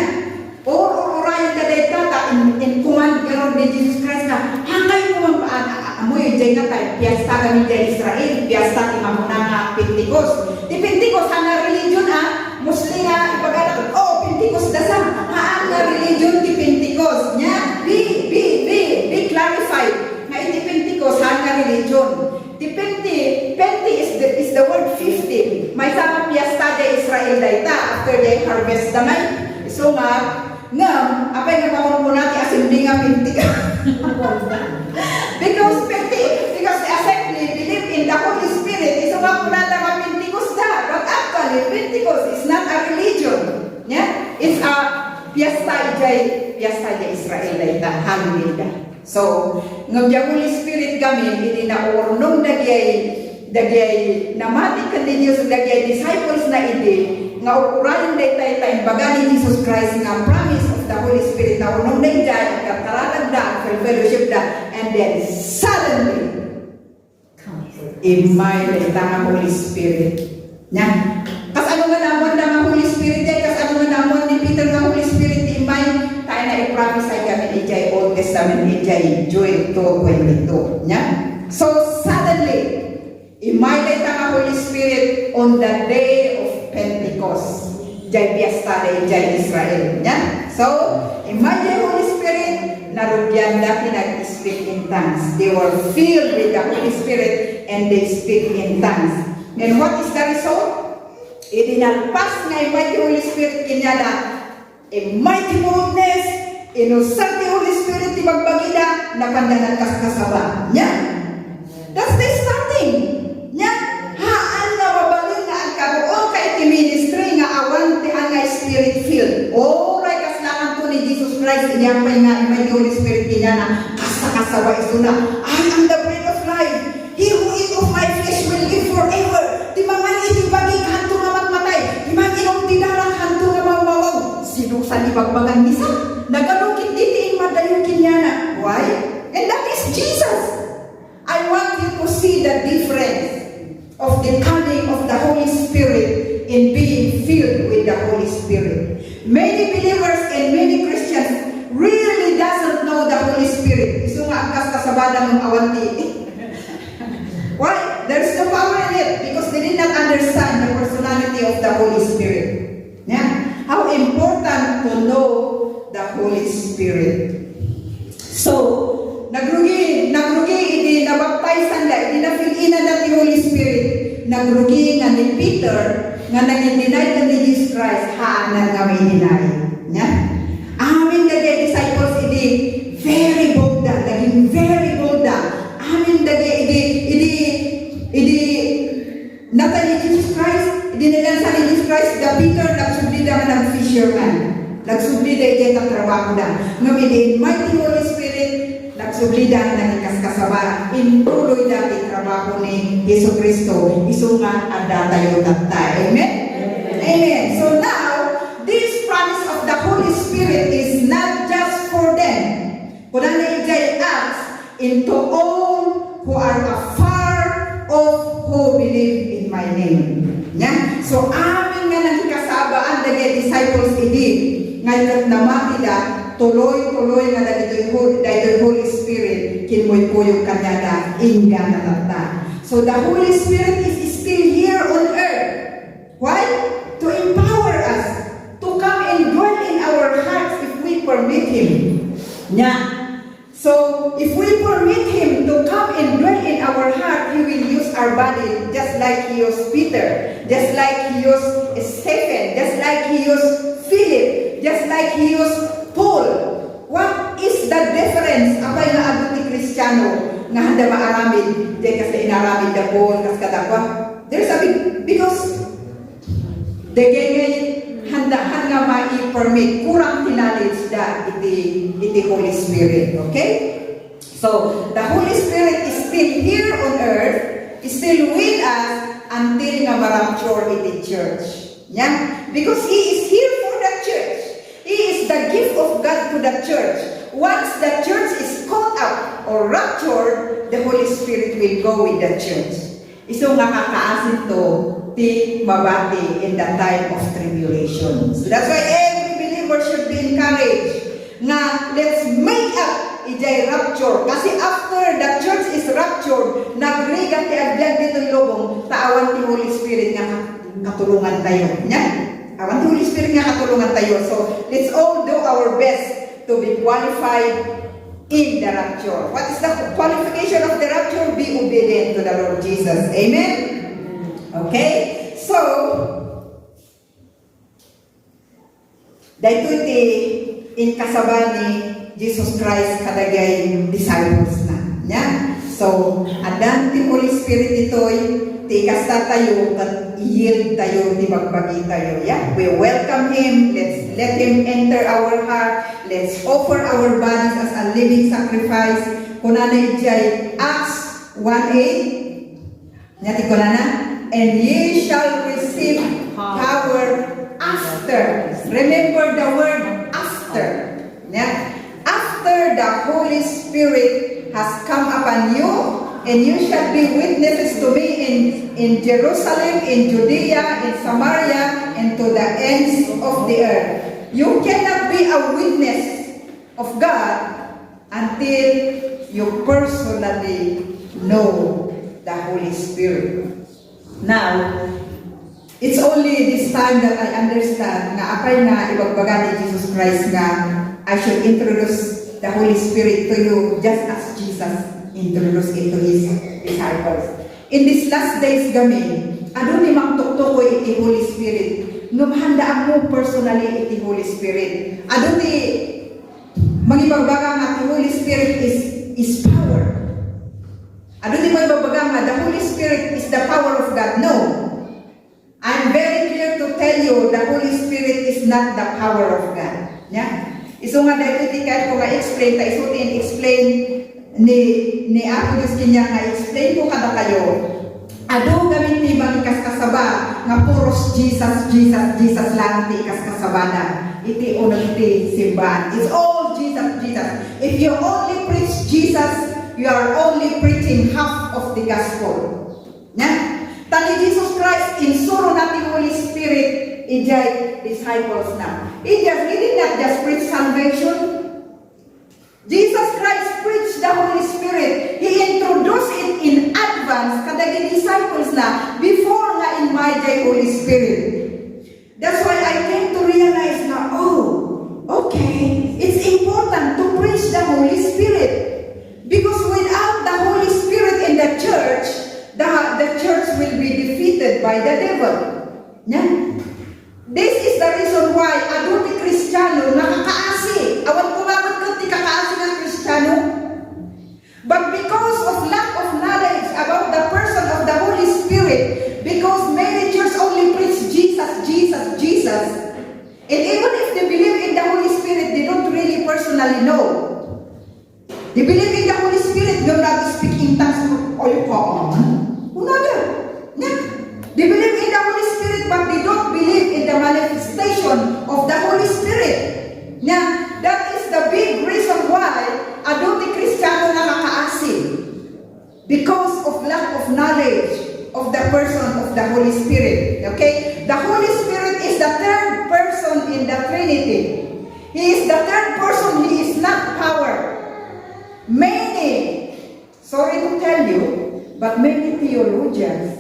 Urayan da day tata, in command ganon ni Jesus Christ na, hangay mo man amoy, ijay nga tayo, piyasta kami jay Israel, piyasta ti mamuna nga Pentecost. Di Pentecost, hanga religion Muslim ipag-alak, Pentecost dasam, haan nga religion ti Pentecost, nya? Be clarified. Nga iti Pentecost, hanga religion. Ti Penti is the word 50. May sama piyesta de Israel dayta after they harvest damay. So nga, apay nga pakon mo natin assembly nga Pentecost. because the assembly believe in the Holy Spirit. So nga muna nga Pentecost da. But actually, Pentecost is not a religion. Yeah? It's a piyesta de Israel dayta. Hallelujah. So, ngam yung Holy Spirit kami, hindi na ornong dagay namati kan ni Jesus dagay disciples na iti, nga ukurayan day tayo baga ni Jesus Christ nga promise of the Holy Spirit na ornong day dyan, kataralag da, fellowship da, and then suddenly, imay day nga Holy Spirit. Nya? Kas ano nga namon na nga Holy Spirit day, kas ano nga namon ni Peter nga Holy Spirit, imay, tayo na i-promise ay kami ijay Old Testament, ijay Joel 2:22. Yeah? So, suddenly, imaylay ta Holy Spirit on the day of Pentecost. Jay piyesta na ijay Israel. Yeah? So, imaylay Holy Spirit, narugyan na pinag-speak in tongues. They were filled with the Holy Spirit and they speak in tongues. And what is the result? Idinalpas nga imaylay Holy Spirit kinyada a mighty boldness, inusag ni Holy Spirit ti magbagida, nakandanan kasaba. Nya? That's the starting. Nya? Haan nga mabalin nga ang karoon kay ti ministry nga awan ti nga Spirit filled. Oray kaslangan to ni Jesus Christ, inyapay nga may Holy Spirit niya na kasaba iso na, I am the bread of life. He who eat of my flesh will live forever. Ti mangan iti bagig hanto nga matmatay. Ti manginom ti darang hanto nga mawawag. Sinusan ibagbagan nisa, nagalukit ditiin madayon kinyana. Why? And that is Jesus. I want you to see the difference of the coming of the Holy Spirit in being filled with the Holy Spirit. Many believers and many Christians really doesn't know the Holy Spirit. Iso nga angkas kasabada ng awanti. Why? There's no power in it because they did not understand the personality of the Holy Spirit. Yeah? How important to know the Holy Spirit. So, nagrugi, iti nabaptizan da, iti na-fill-in na ti Holy Spirit. Nagrugi nga ni Peter, nga nag-deny na ni Jesus Christ, haanan nga may deny. Nya? Amin dagay disciples, iti very bold da, naging very bold da. Amin dagay, iti natan ni Jesus Christ, dinilansa ni Jesus Christ, the Peter, nagsubli da ng fisherman. Nagsubli da iti trabaho da. Ngam mighty Holy Spirit, nagsubli da ng kaskasaba. Intuloy da iti trabaho ni Yesu Cristo. Isungan at tayo tatay. Amen? Amen. So now, this into all who are afar off who believe in my name. Nya? So amin nga nakikasabaan dagay disciples ini ngayon naman nila tuloy-tuloy nga dagitoy Holy Spirit kinmoy kuyog kanya na inga na tata. So the Holy Spirit is still here on earth. Why? To empower us to come and dwell in our hearts if we permit Him. Nya? So, if we permit Him to come and dwell in our heart, He will use our body just like He used Peter, just like He used Stephen, just like He used Philip, just like He used Paul. What is the difference? Apay na abot ni Kristiyano nga handa maaramid, di kasi inaramid na Paul, kas kadakwa. There's a big, because the gay handaan nga ma-permit, kurang knowledge da iti Holy Spirit, okay? So, the Holy Spirit is still here on earth, is still with us until nga ma-rapture iti church. Yeah? Because He is here for the church. He is the gift of God to the church. Once the church is caught up or raptured, the Holy Spirit will go with the church. Iso nga kakaasin to ti mabati in the time of tribulation. So that's why every believer should be encouraged nga let's make up ijay rapture. Kasi after the church is raptured, nagrigat ti agyan dito lobong, taawan ti Holy Spirit nga katulungan tayo. Nya? Awan ti Holy Spirit nga katulungan tayo. So let's all do our best to be qualified in the rapture. What is the qualification of the rapture? Be obedient to the Lord Jesus. Amen? Okay? So, dahito ti in kasaba ni Jesus Christ kadagay disciples na. Nya? So, adan ti Holy Spirit ito'y ti kasta tayo kat yield tayo ti magbagi tayo. Yeah? We welcome Him. Let's let Him enter our heart. Let's offer our bodies as a living sacrifice. Kunanay jay Acts 1:8. Nyati kunana? And ye shall receive power after. Remember the word after. Yeah? After the Holy Spirit has come upon you, and you shall be witnesses to me in Jerusalem, in Judea, in Samaria, and to the ends of the earth. You cannot be a witness of God until you personally know the Holy Spirit. Now, it's only this time that I understand na apay na ibagbaga ni Jesus Christ nga I should introduce the Holy Spirit to you just as Jesus introduced it to His disciples. In these last days gami, ano ni magtuktok ko iti Holy Spirit? Numhandaan mo personally iti Holy Spirit. Ano ni magibagbaga nga iti Holy Spirit is power. Ano di mo ibabaga nga, the Holy Spirit is the power of God? No. I'm very clear to tell you, the Holy Spirit is not the power of God. Yeah? Iso nga dahil iti kahit ko nga-explain, ta isutin explain ni Apo Diyos kanya nga explain ko kada kayo. Ado gamit ni bang ikaskasaba nga puros Jesus, Jesus, Jesus lang ti ikaskasaba na. Iti unang iti simbahan. It's all Jesus, Jesus. If you only preach Jesus, you are only preaching half of the gospel. Yeah? Tani Jesus Christ, insuro natin Holy Spirit, ijay disciples na. He did not just preach salvation. Jesus Christ preached the Holy Spirit. He introduced it in advance kadaging disciples na before nga in my day Holy Spirit. That's why I came to realize na, okay, it's important to preach the Holy Spirit. Because without the Holy Spirit in the church will be defeated by the devil. Yeah? This is the reason why ado ti Kristiyano nakakaasi. Awan kumabot ka ti kakaasi ng Kristiyano. But because of lack of knowledge about the person of the Holy Spirit, because many churches only preach Jesus, Jesus, Jesus, and even if they believe in the Holy Spirit, they don't really personally know. They believe in the Holy Spirit, they're not speaking tongues or you call on. They believe in the Holy Spirit, but they don't believe in the manifestation of the Holy Spirit. Now, that is the big reason why adulti Kristiyano nakakaasi of lack of knowledge of the person of the Holy Spirit. Okay? The Holy Spirit is the third person in the Trinity. He is the third person. He is not power. Many, sorry to tell you, but many theologians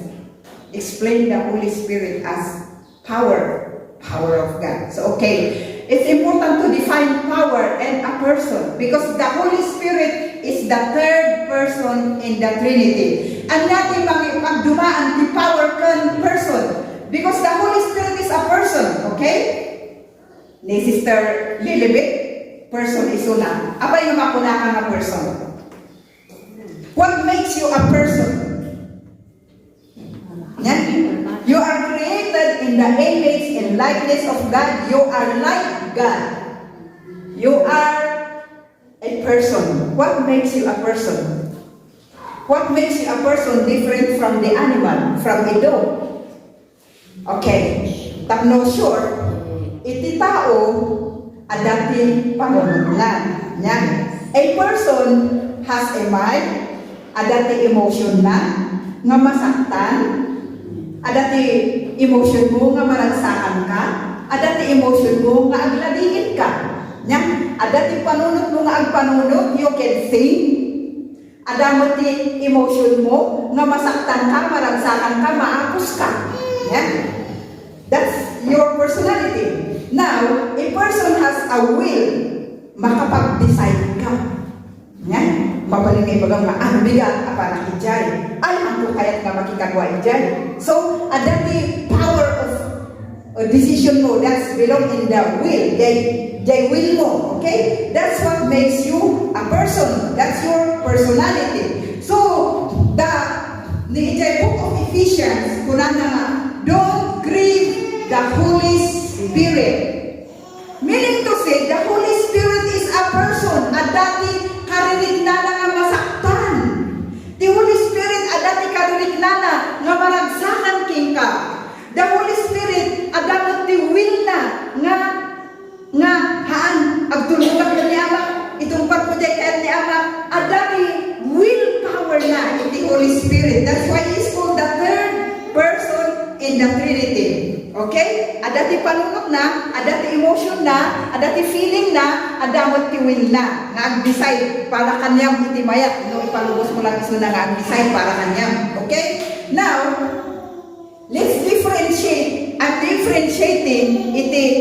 explain the Holy Spirit as power of God. So, okay, it's important to define power and a person because the Holy Spirit is the third person in the Trinity. And natin pagdumaan the power kan person because the Holy Spirit is a person, okay? Ni Sister Lilibet, person is una. Apa yung makunakan nga person? What makes you a person? Yan. You are created in the image and likeness of God. You are like God. You are a person. What makes you a person? What makes you a person different from the animal, from a dog? Okay. Tapno sure, iti tao adati panunod na. A person has a mind, adati emotion na, nga masaktan, adati emotion mo nga maragsakan ka, adati emotion mo nga agladingit ka. Adati panunod mo nga agpanunod, you can sing. Adamati emotion mo nga masaktan ka, maragsakan ka, maapos ka. That's your personality. Now, a person has a will, makapag-decide ka. Mabaling may bagang maanbigat para ijay. Ay, ang kaya't nga makikagawa ijay. So, adati power of decision mo, that's belong in the will. They will mo, okay? That's what makes you a person. That's your personality. So, the book of Ephesians, kunan na nga, don't grieve the Holy Spirit. Meaning to say, the Holy Spirit is a person. Adati karinig na nga masaktan. The Holy Spirit adati karinig na nga maragsakan king ka. The Holy Spirit adati will na nga haan agtulungan ka ni Ama. Itong pagpudyakan ni Ama. Adati willpower na in the Holy Spirit. That's why He's called the third person in the Trinity. Okay? Adati panunok na, adati emotion na, adati feeling na, adamot tiwil na. Nga ang-decide para kanyang itimayat. No, ipalubos mo lang iso na nga ang-decide para kanyang. Okay? Now, let's differentiate. I'm differentiating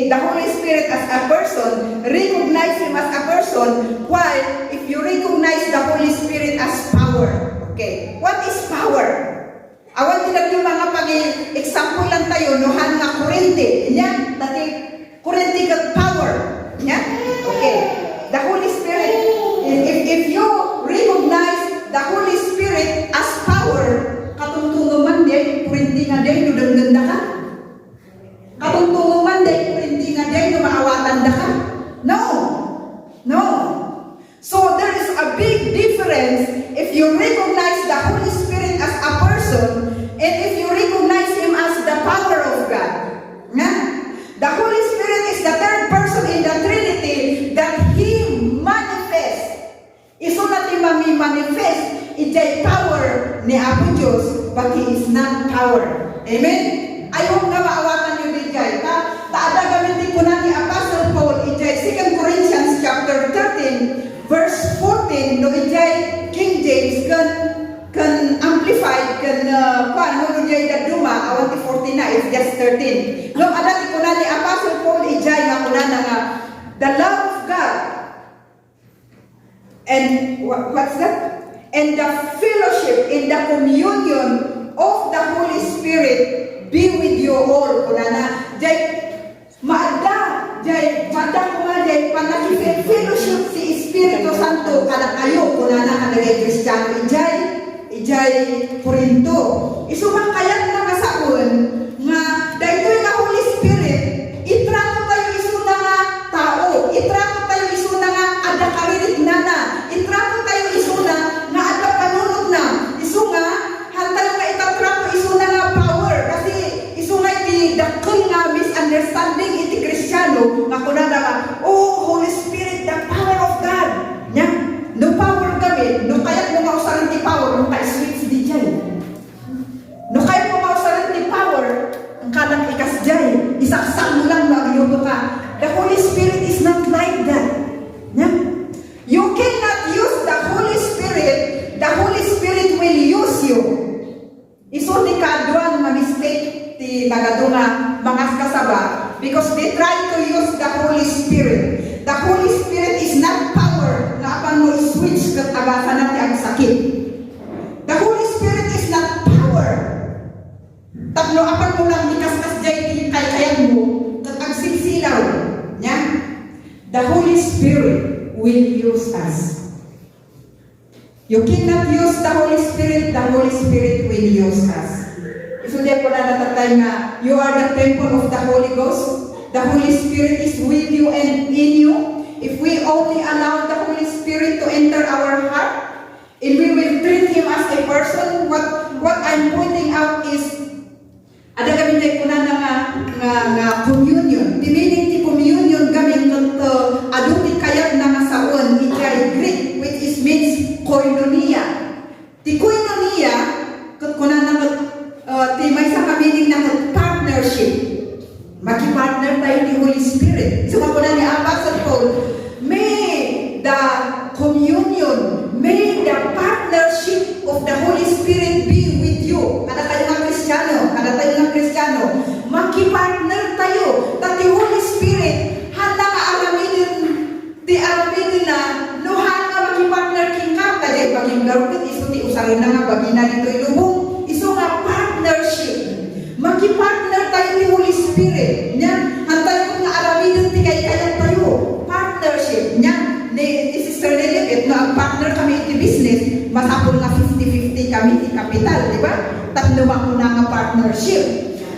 the Holy Spirit as a person, recognize Him as a person, while if you recognize the Holy Spirit as power. Okay? What is power? Awan tinag yung mga pag-example lang tayo, nohan nga kurente. Yan, dati kurente ka power. Yan? Okay. The Holy Spirit, if you recognize the Holy Spirit as power, katungtunguman din, kurente nga din, nudang-ganda ka. Katungtunguman din, kurente nga din, numaawatan da ka. No. No. So there is a big difference if you recognize the Holy Spirit as a person and if you recognize Him as the power of God. The Holy Spirit is the third person in the Trinity that He manifests. Iso natin mami-manifest ijay power ni Apo Diyos, but He is not power. Amen? Ayaw nga maawatan yung ijay. Taada gamitin ko na ni Apostle Paul ijay 2 Corinthians chapter 13 verse 14, no ijay King James can amplify, can no ijay daduma, awan ti 14 na, it's just 13. No, adati ko na ni Apostle Paul ijay nga kuna na nga, the love of God, and what's that? And the fellowship, in the communion of the Holy Spirit be with you all. Kuna na, jay, maada ko nga jay, panakifellowship si Espiritu Santo kada kayo, kuna na kadagay Kristiyano ijay Korinto. Isumang kayat na kasaon nga dahil nga Holy Spirit, itrato tayo iso na nga tao, itrato tayo iso na nga ada karinig na, itrato tayo iso na nga ada panunod na, iso nga hantay nga itatrato iso na nga power, kasi iso nga iti dakol nga misunderstanding iti Kristiyano nga kuna na nga, oh Holy Spirit, the power of God. No power kami, no kayat mo mausarin ti power, no ka-switch di dyan. nagadunga mga kasaba because they try to use the Holy Spirit. The Holy Spirit is not power na apan mo switch kat agasan natin ang sakit. The Holy Spirit is not power. Tapno apan mo lang ikaskas jay kay mo kat ang silsilaw. Nya? The Holy Spirit will use us. You cannot use the Holy Spirit will use us. Isuday ko na natatay nga, you are the temple of the Holy Ghost. The Holy Spirit is with you and in you. If we only allow the Holy Spirit to enter our heart, and we will treat Him as a person, what I'm pointing out is, ada kami tayo na nga communion. Tiniling ti communion gamin kanto aduti kayat na nga saon, ijay Greek, which is means koinonia. Ti koinonia, kat kuna na ti may sa kamiling na partnership. Maki-partner tayo ni Holy Spirit. So ako na ni Apostle Paul, may the communion, may the partnership of the Holy Spirit be with you. Kada tayo nga Kristiyano, maki-partner tayo. Tati Holy Spirit, handa ka aramidin na, luhan nga maki-partner king ka, kaya baging garupit, iso ti usarin na nga bagina dito ilubong, iso nga partnership. Maki-partner tayo ni Holy Spirit. Nya, hantay ko nga aramidin ti kaya tayo. Partnership. Nya, ni Sister Lilibet, na ang partner kami iti business, masapon nga 50-50 kami iti capital, di ba? Tatlo ko na nga partnership.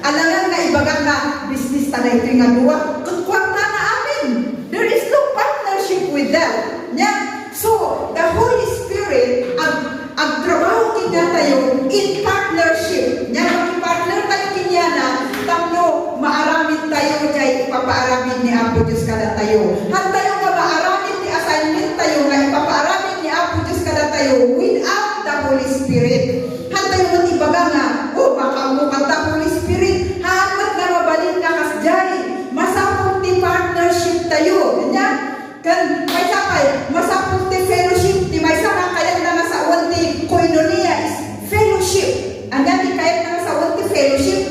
Alangan nga ibaga nga business tanay ito nga duwa, kutkwang na amin. There is no partnership with them. Nya, so, the Holy Spirit, ang trabaho kanya tayo in partnership. Nya, partner tayo kanya na, tamno, maaramid tayo, kaya ipapaaramid ni Apo Diyos kada tayo. Hantayo nga maaramid ni assignment tayo, nga ipapaaramid ni Apo Diyos kada tayo without the Holy Spirit. Hantayo nga ibaga nga, makamukan ta Holy Spirit, hamat nga mabalin nga kasjay, masapong ti partnership tayo. Nya, kan may sakay, masapong ti fellowship, ti may sakay kaya na nga sa ti koinonia is fellowship. Ang dami kaya na nga sa ti fellowship,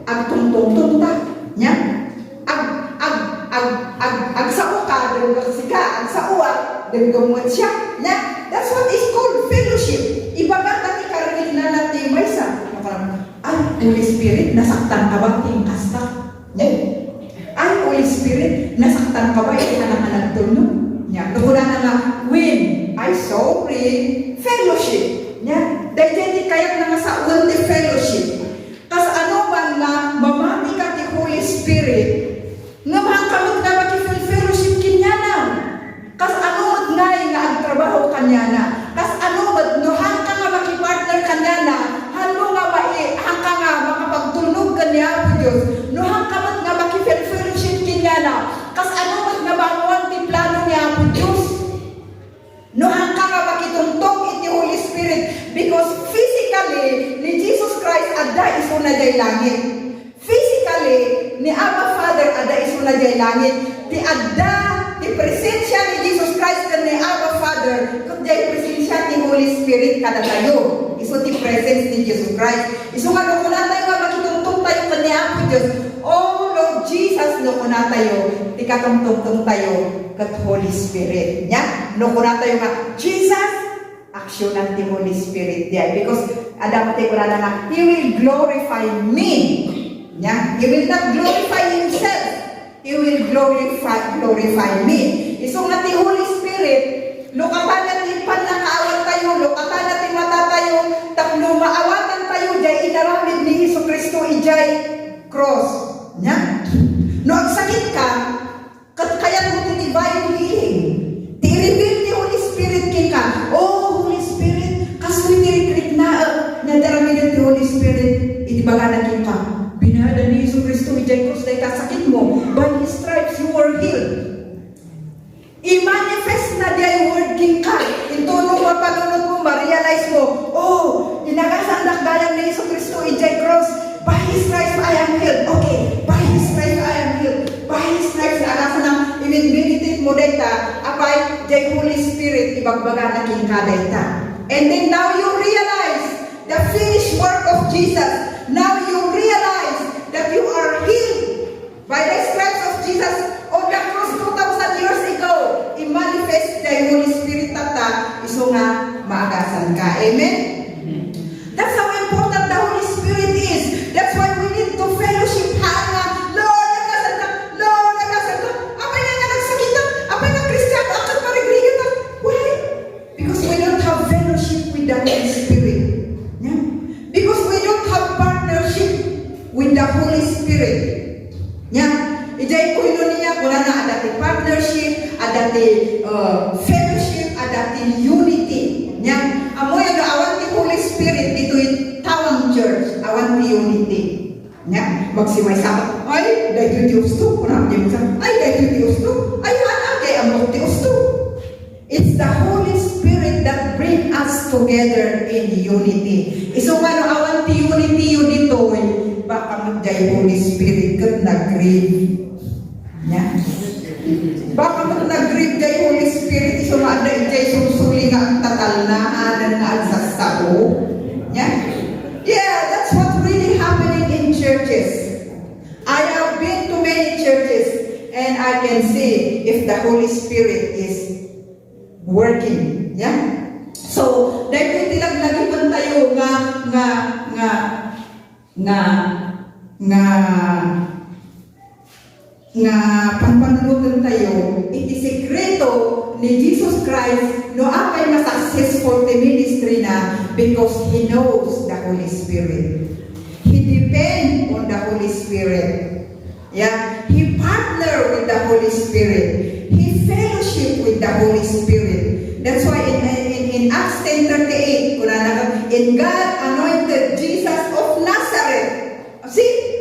ang tungtong ta. Nya, ang sao ka, dalugang sika, ang saua, dalugang siya. Nya, that's what is called fellowship. Ibaga tati karinig na natin may sa, ay, Holy Spirit, nasaktan ka ba ting kasta? Nya, ay, Holy Spirit, nasaktan ka ba iti anak-anak tulno? Nya, naguna na nga, when I sorry, fellowship. Nya, dahil di kayak na nga sa the fellowship. Kas ano man na mamati ka ti Holy Spirit, nga makamot na maki-fellowship kinya na. Kas ano nga ang trabaho kanya na. Kas ano no hangka nga maki-partner kanya na, hano nga hangka nga makapagtulog kanya po Diyos, no hangka nga maki-fellowship kinya na. Kas ano nga banguan ti plano niya po Diyos. No hangka nga makitungtong iti Holy Spirit, because physically ni Jesus Christ ada iso na jay langit. Physically ni Abba Father ada iso na jay langit. Ti ada ti presensya ni Jesus Christ kan ni Abba Father, ket jay presensya ti Holy Spirit kada tayo. Iso ti presence ni Jesus Christ. Iso nga no kuna tayo nga makitungtong tayo kan ni Apo Dios. Oh Lord Jesus, no kuna tayo ti katungtong tayo ket Holy Spirit. Nya, no kuna tayo nga Jesus, action ng Holy Spirit there, because Adam tayo kuna nga He will glorify me. Nya, He will not glorify Himself. He will glorify me. Isong nga ti Holy Spirit, lukatan natin panakaawat tayo, lukatan natin mata tayo, tapno maawatan tayo, jay inaramid ni Hesus Kristo ijay cross. Nya, no ang sakit ka, kaya mo ti divine healing. Ti reveal ti Holy Spirit kika. Oh, Holy Spirit, kasoy ti recreate na daramid ti Holy Spirit, itibaga na kika. Binada ni Hesus Kristo ijay cross dahil kasakit mo. By His stripes you were healed. I-manifest na diay word king ka. Itulong mo panunod mo, ma-realize mo, oh, inagasandak gayang ni Hesus Kristo ijay cross. By His stripes I am healed. Okay, by His stripes I am healed. By His stripes na alasan ng i-meditate mo data, apay, jay Holy Spirit, ibagbaga na king ka data. And then now you realize the finished work of Jesus. Now you realize that you are healed by the stripes of Jesus on the cross 2,000 years ago. I-manifest the Holy Spirit tata, iso nga maagasan ka. Amen? That's how important the Holy Spirit is. That's why we need to fellowship. Lord, nagasan ka. Lord, nagasan ka. Apay na nagsakita. Apay na Kristiyano. Akat marigrigan ka. Why? Because we don't have fellowship with the Holy Spirit. Yeah? Because we don't have partnership with the Holy Spirit. Yeah? Ijay ko yun niya, kung na adati partnership, adati fellowship, adati unity. Yeah? Amo yung awan ti Holy Spirit dito yung tawang church, awan ti unity. Yeah? Magsimay sa ay, dahil ti usto, kunang niya mo ay, dahil ti usto, ay, anak, kaya amok ti usto. It's the Holy Spirit that bring us together in unity. Iso nga no, awan ti unity yun dito, baka magday Holy Spirit kat nag-grieve. Yeah? Baka nag-grieve day Holy Spirit, iso nga na ijay susuli nga ang tatalnaan na agsasao. Yeah? Yeah, that's what really happening in churches. I have been to many churches and I can see if the Holy Spirit is working. Yeah? So, dahil tinaglagipan tayo nga pagpanulugan tayo, iti sekreto ni Jesus Christ no apay na successful the ministry na because He knows the Holy Spirit. He depend on the Holy Spirit. Yeah, He partner with the Holy Spirit. He fellowship with the Holy Spirit. That's why in Acts 10:38, in God anointed Jesus of Nazareth. See?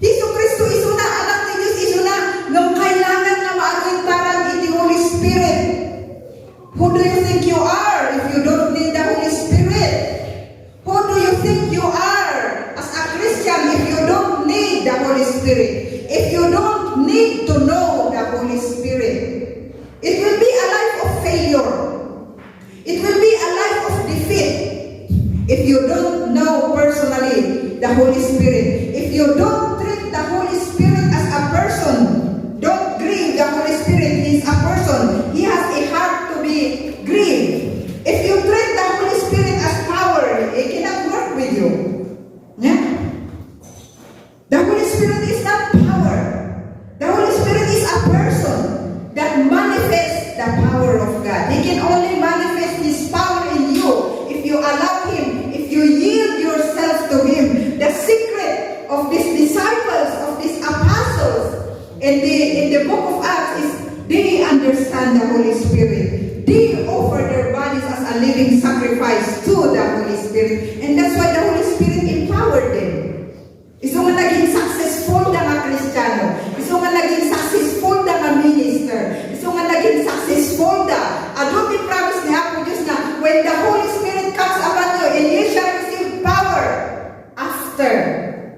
Jesu Kristo iso na, anak ni Diyos iso na, nung kailangan na ma-anointaran iti Holy Spirit. Who do you think you are if you don't need the Holy Spirit? Who do you think you are as a Christian if you don't need the Holy Spirit? If you don't need to know the Holy Spirit, it will be a life of failure. It will be a life of defeat if you don't know personally the Holy Spirit. If you don't treat the Holy Spirit as a person, don't grieve the Holy Spirit. He is a person. He has a heart to be grieved. If you treat the Holy Spirit as power, it cannot work with you. Yeah? The Holy Spirit is not power. The Holy Spirit is a person that manifests the power of God. He can only manifest His power in you if you allow Him, if you yield yourself to Him. The secret of these disciples, of these apostles in the book of Acts is they understand the Holy Spirit. They offer their bodies as a living sacrifice to the Holy Spirit. And that's why the Holy Spirit empowered them. Iso nga naging successful na nga Kristiyano. Iso nga naging successful na nga minister. Iso nga naging successful na. Adot yung promise ni Apo Diyos na when the Holy Spirit comes upon you and you shall receive power after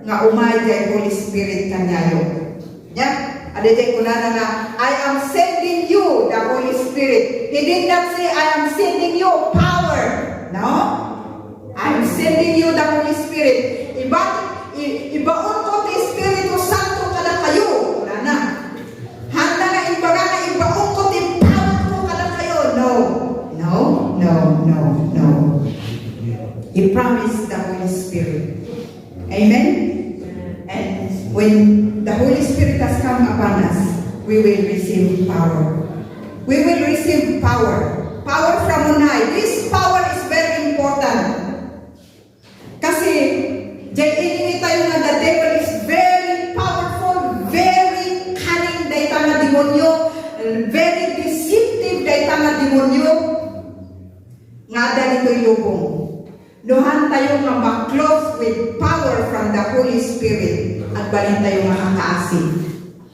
nga umay the Holy Spirit kanyayo. Yeah? Aday ko na I am sending you the Holy Spirit. He did not say I am sending you power. No? I am sending you the Holy Spirit. Ibaon ko ti Espiritu Santo kada kayo. Wala na. Handa nga imbaga nga ibaon ko ti power ko kada kayo. No. No. No. No. No. He promised the Holy Spirit. Amen? And when the Holy Spirit has come upon us, we will receive power. We will receive power. Power from on high. This power is very important. Kasi, dahil tayo nga, the devil is very powerful, very cunning, dahil tayo nga demonyo, very deceptive, dahil tayo nga demonyo, nga dahil ito'y lubong. Nohan tayo nga ma-close with power from the Holy Spirit, at balin tayo makakaasib.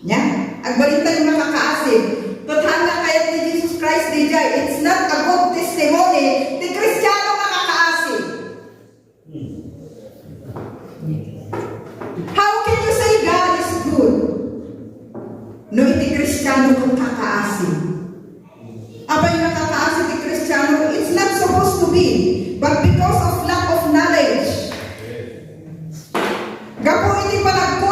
Yeah? At balin tayo makakaasib. Tothan nga kaya ni Jesus Christ, DJ, it's not a good testimony, di Kristiyano makakaasib. How can you say God is good? No, iti Kristiyano kung kakaasib. Abay nakakaasib ti Kristiyano, it's not supposed to be. But because of lack of knowledge, gapo iti palagpo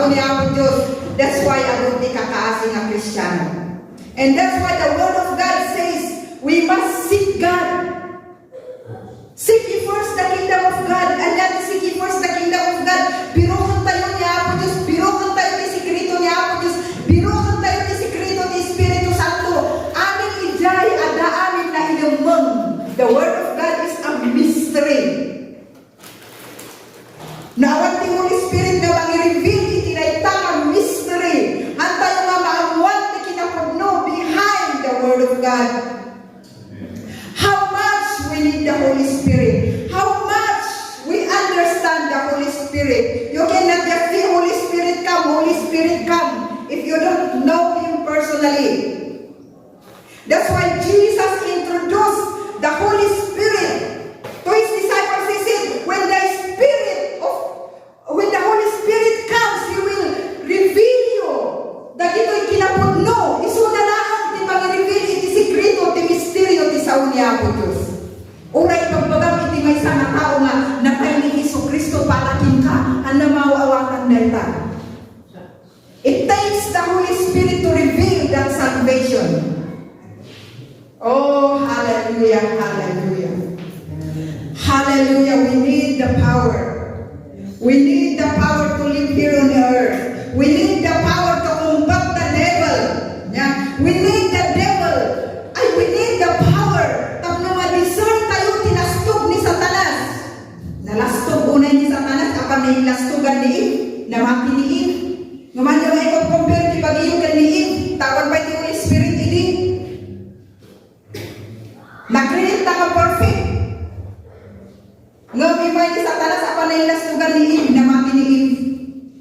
sao ni Apo Diyos. That's why abot ni kakaasi nga Kristiyano. And that's why the Word of God says, we must seek God. Seek ye first the kingdom of God. And then seek ye first the kingdom of God. Birukan tayo ni Apo Diyos. Birukan tayo ni Sikrito ni Apo Diyos. Birukan tayo ni Sikrito ni Espiritu Santo. Amin ijay ada amin na inumang. The Word of God is a mystery. Naawat ni Holy Spirit na mang-reveal itinaytang mystery. Hantay nga maamuan na kinapagno behind the Word of God. How much we need the Holy Spirit. How much we understand the Holy Spirit. You cannot just say, Holy Spirit come, if you don't know Him personally. That's why Jesus introduced the Holy Spirit to His disciples. He said, when the Holy Spirit comes, He will reveal you. Dagito'y kinapudno. Isunanahan ni mag-reveal iti sikrito, ti misteryo, ti sao niya po Diyos. Uray pagbagang iti may sana tao nga nakay ni Hesus Kristo palaking ka, ang namawawakan na ita. It takes the Holy Spirit to reveal that salvation. Oh, hallelujah, hallelujah. Hallelujah, we need the power. We need the power to live here on the earth. We need the power to combat the devil. Yeah? We need the devil. We need the power. Tapos na ma-discern tayo, tinastog ni Satanas. Nalastog unay ni Satanas, apa na ilastogan ni Eve, na makiniin. Ngaman yung i-compare di bagiyong kan ni Eve, tawag pa yung Holy Spirit ini. Nag-create na ka perfect. Ngumimay ni Satanas, apa na ilastogan ni Eve, na makiniin.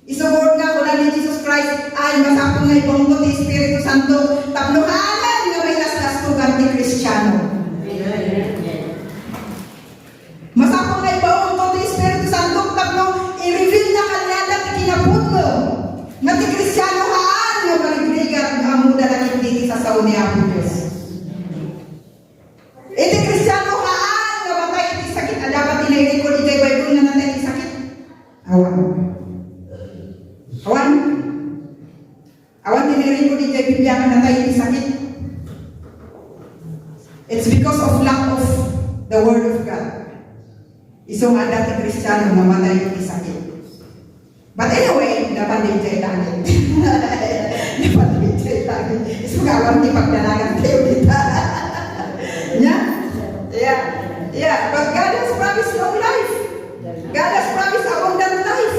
Isugod nga, wala ni Jesus Christ, ay masapong nga ibonggo ni Espiritu Santo, tapluhanan nga may laslastugan ni Kristiyano. Masapong nga ibonggo ni Espiritu Santo, tapno, i-reveal na kanyada ti kinapun mo. Nga ti Kristiyano haan, nga maligrigat, nga amuda na hindi sa sao ni Apo Diyos. Iti Kristiyano haan, nga batay iti sakit, dapat tinay-record iti Bible nga natin iti sakit. Awan tinirin ko di kay Biblia na tayo sakit. It's because of lack of the Word of God. Isong ada ti Kristiyano na matay yung sakit. But anyway, dapat din tayo langit. Dapat din tayo langit. Isong awan di pagdalagan tayo dito. Yeah. But God has promised long life. God has promised abundant life.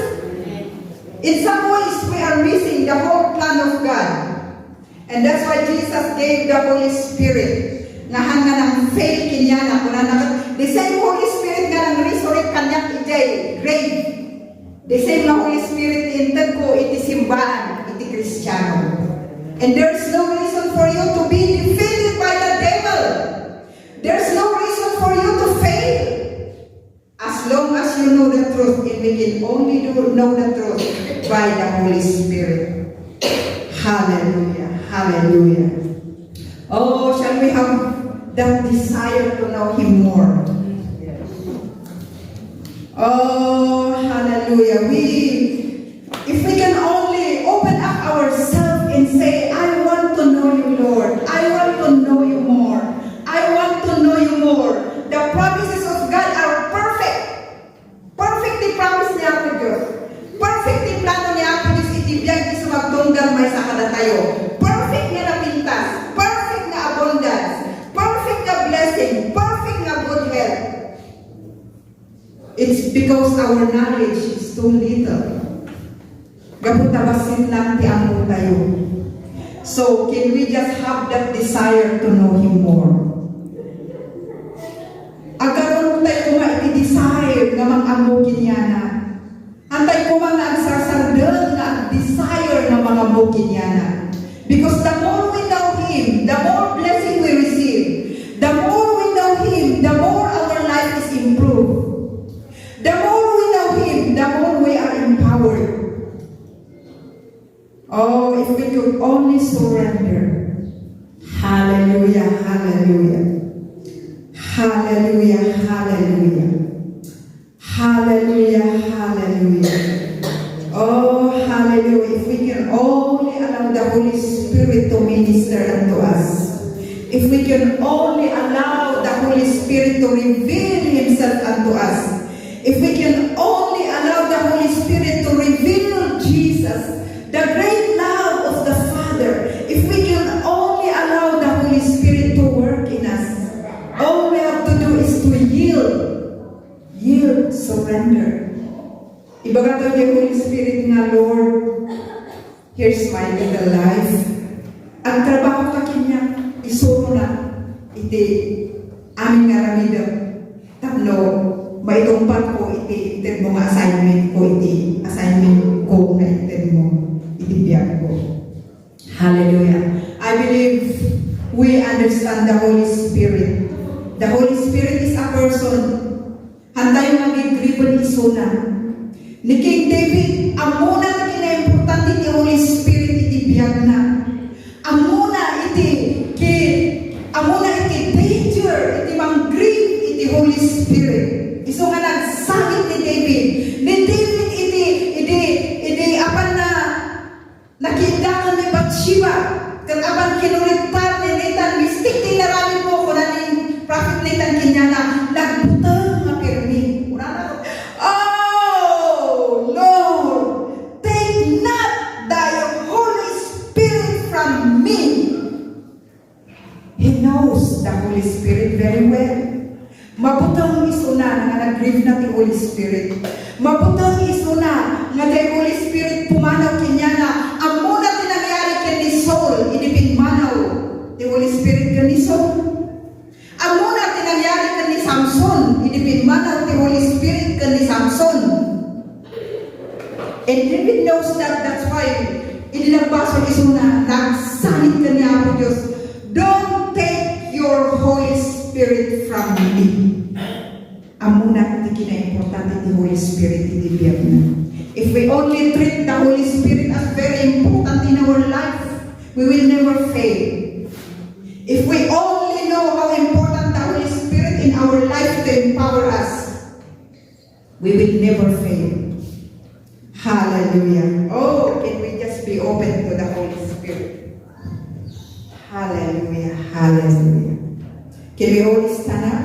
In some ways, we are missing the whole plan of God. And that's why Jesus gave the Holy Spirit. Ngahan nga ng faith kanya na the same Holy Spirit nga nang resurrect kanya iti grave. The same na Holy Spirit intend ko iti simbahan, iti Kristiyano. And there's no reason for you to be defeated by the devil. There's no reason for you to fail. As long as you know the truth, and we can only know the truth by the Holy Spirit. Hallelujah, hallelujah. Oh, shall we have that desire to know Him more? Oh, hallelujah. If we can only open up ourselves and say, I want to know you, Lord. I want to know you more. I want to know you more. The promises of God are perfect. Perfect the promise niya Apo Diyos. Perfect the plano niya Apo Diyos. Itibiyag di sumagtunggang may sakada tayo. Perfect nga na pintas. Perfect nga abundance. Perfect nga blessing. Perfect nga good health. It's because our knowledge is too little. Gabutabasin lang ti amo tayo. So, can we just have that desire to know Him more? Agaron tayo nga iti-desire nga mag-amugin niya na. Antay ko mga agsasardel nga desire nga mag-amugin niya na. Because the more we know Him, the more blessing we receive. The more we know Him, the more our life is improved. The more we know Him, the more we are empowered. Oh, if we could only surrender. Hallelujah, hallelujah. Hallelujah, hallelujah. Hallelujah, hallelujah. Oh, hallelujah. If we can only allow the Holy Spirit to minister unto us. If we can only allow the Holy Spirit to reveal Himself unto us. If we can only allow the Holy Spirit to reveal Jesus, the great love of the Father. If we can only allow the Holy Spirit to work in us, all we have to do is to yield, surrender. Ibaga to the Holy Spirit nga, Lord, here's my little life. Ang trabaho ka kanya, isuro na, iti aming ngaramida. Tatlo, maitungpat ko, iti inted mo nga assignment ko, iti assignment ko na inted mo, iti biyag ko. Hallelujah. I believe we understand the Holy Spirit. The Holy Spirit is a person. Hantay mag-igriban isuna. Ni King David, amuna na kina-importante ni Holy Spirit iti biyag na. Amuna iti danger, iti mang-grieve iti Holy Spirit. Iso nga nagsakit ni David. Ni David iti apan na nakidakan ni Bathsheba. Kat apan kinulitan ni Nathan, mistik din narami mo kung naning Prophet Nathan kinyana, nagbutang nga pirmi. Oh, Lord, take not thy Holy Spirit from me. He knows the Holy Spirit very well. Mabutang isuna nga nag-grieve na ti Holy Spirit. Mabutang isuna nga ti Holy Spirit pumanaw kinyana. Amo na tinangyari ken ni Saul, inipin manaw ti Holy Spirit ken ni Saul. Amo na tinangyari ken ni Samson, inipin manaw ti Holy Spirit ken ni Samson. And David knows that, that's why inilabas isuna nagsalit kaniya po Diyos. Don't take your Holy Spirit from me. Amuna iti kina-importante ti Holy Spirit iti biyag na. If we only treat the Holy Spirit as very important in our life, we will never fail. If we only know how important the Holy Spirit in our life to empower us, we will never fail. Hallelujah. Oh, can we just be open to the Holy Spirit? Hallelujah. Hallelujah. Can we all stand up?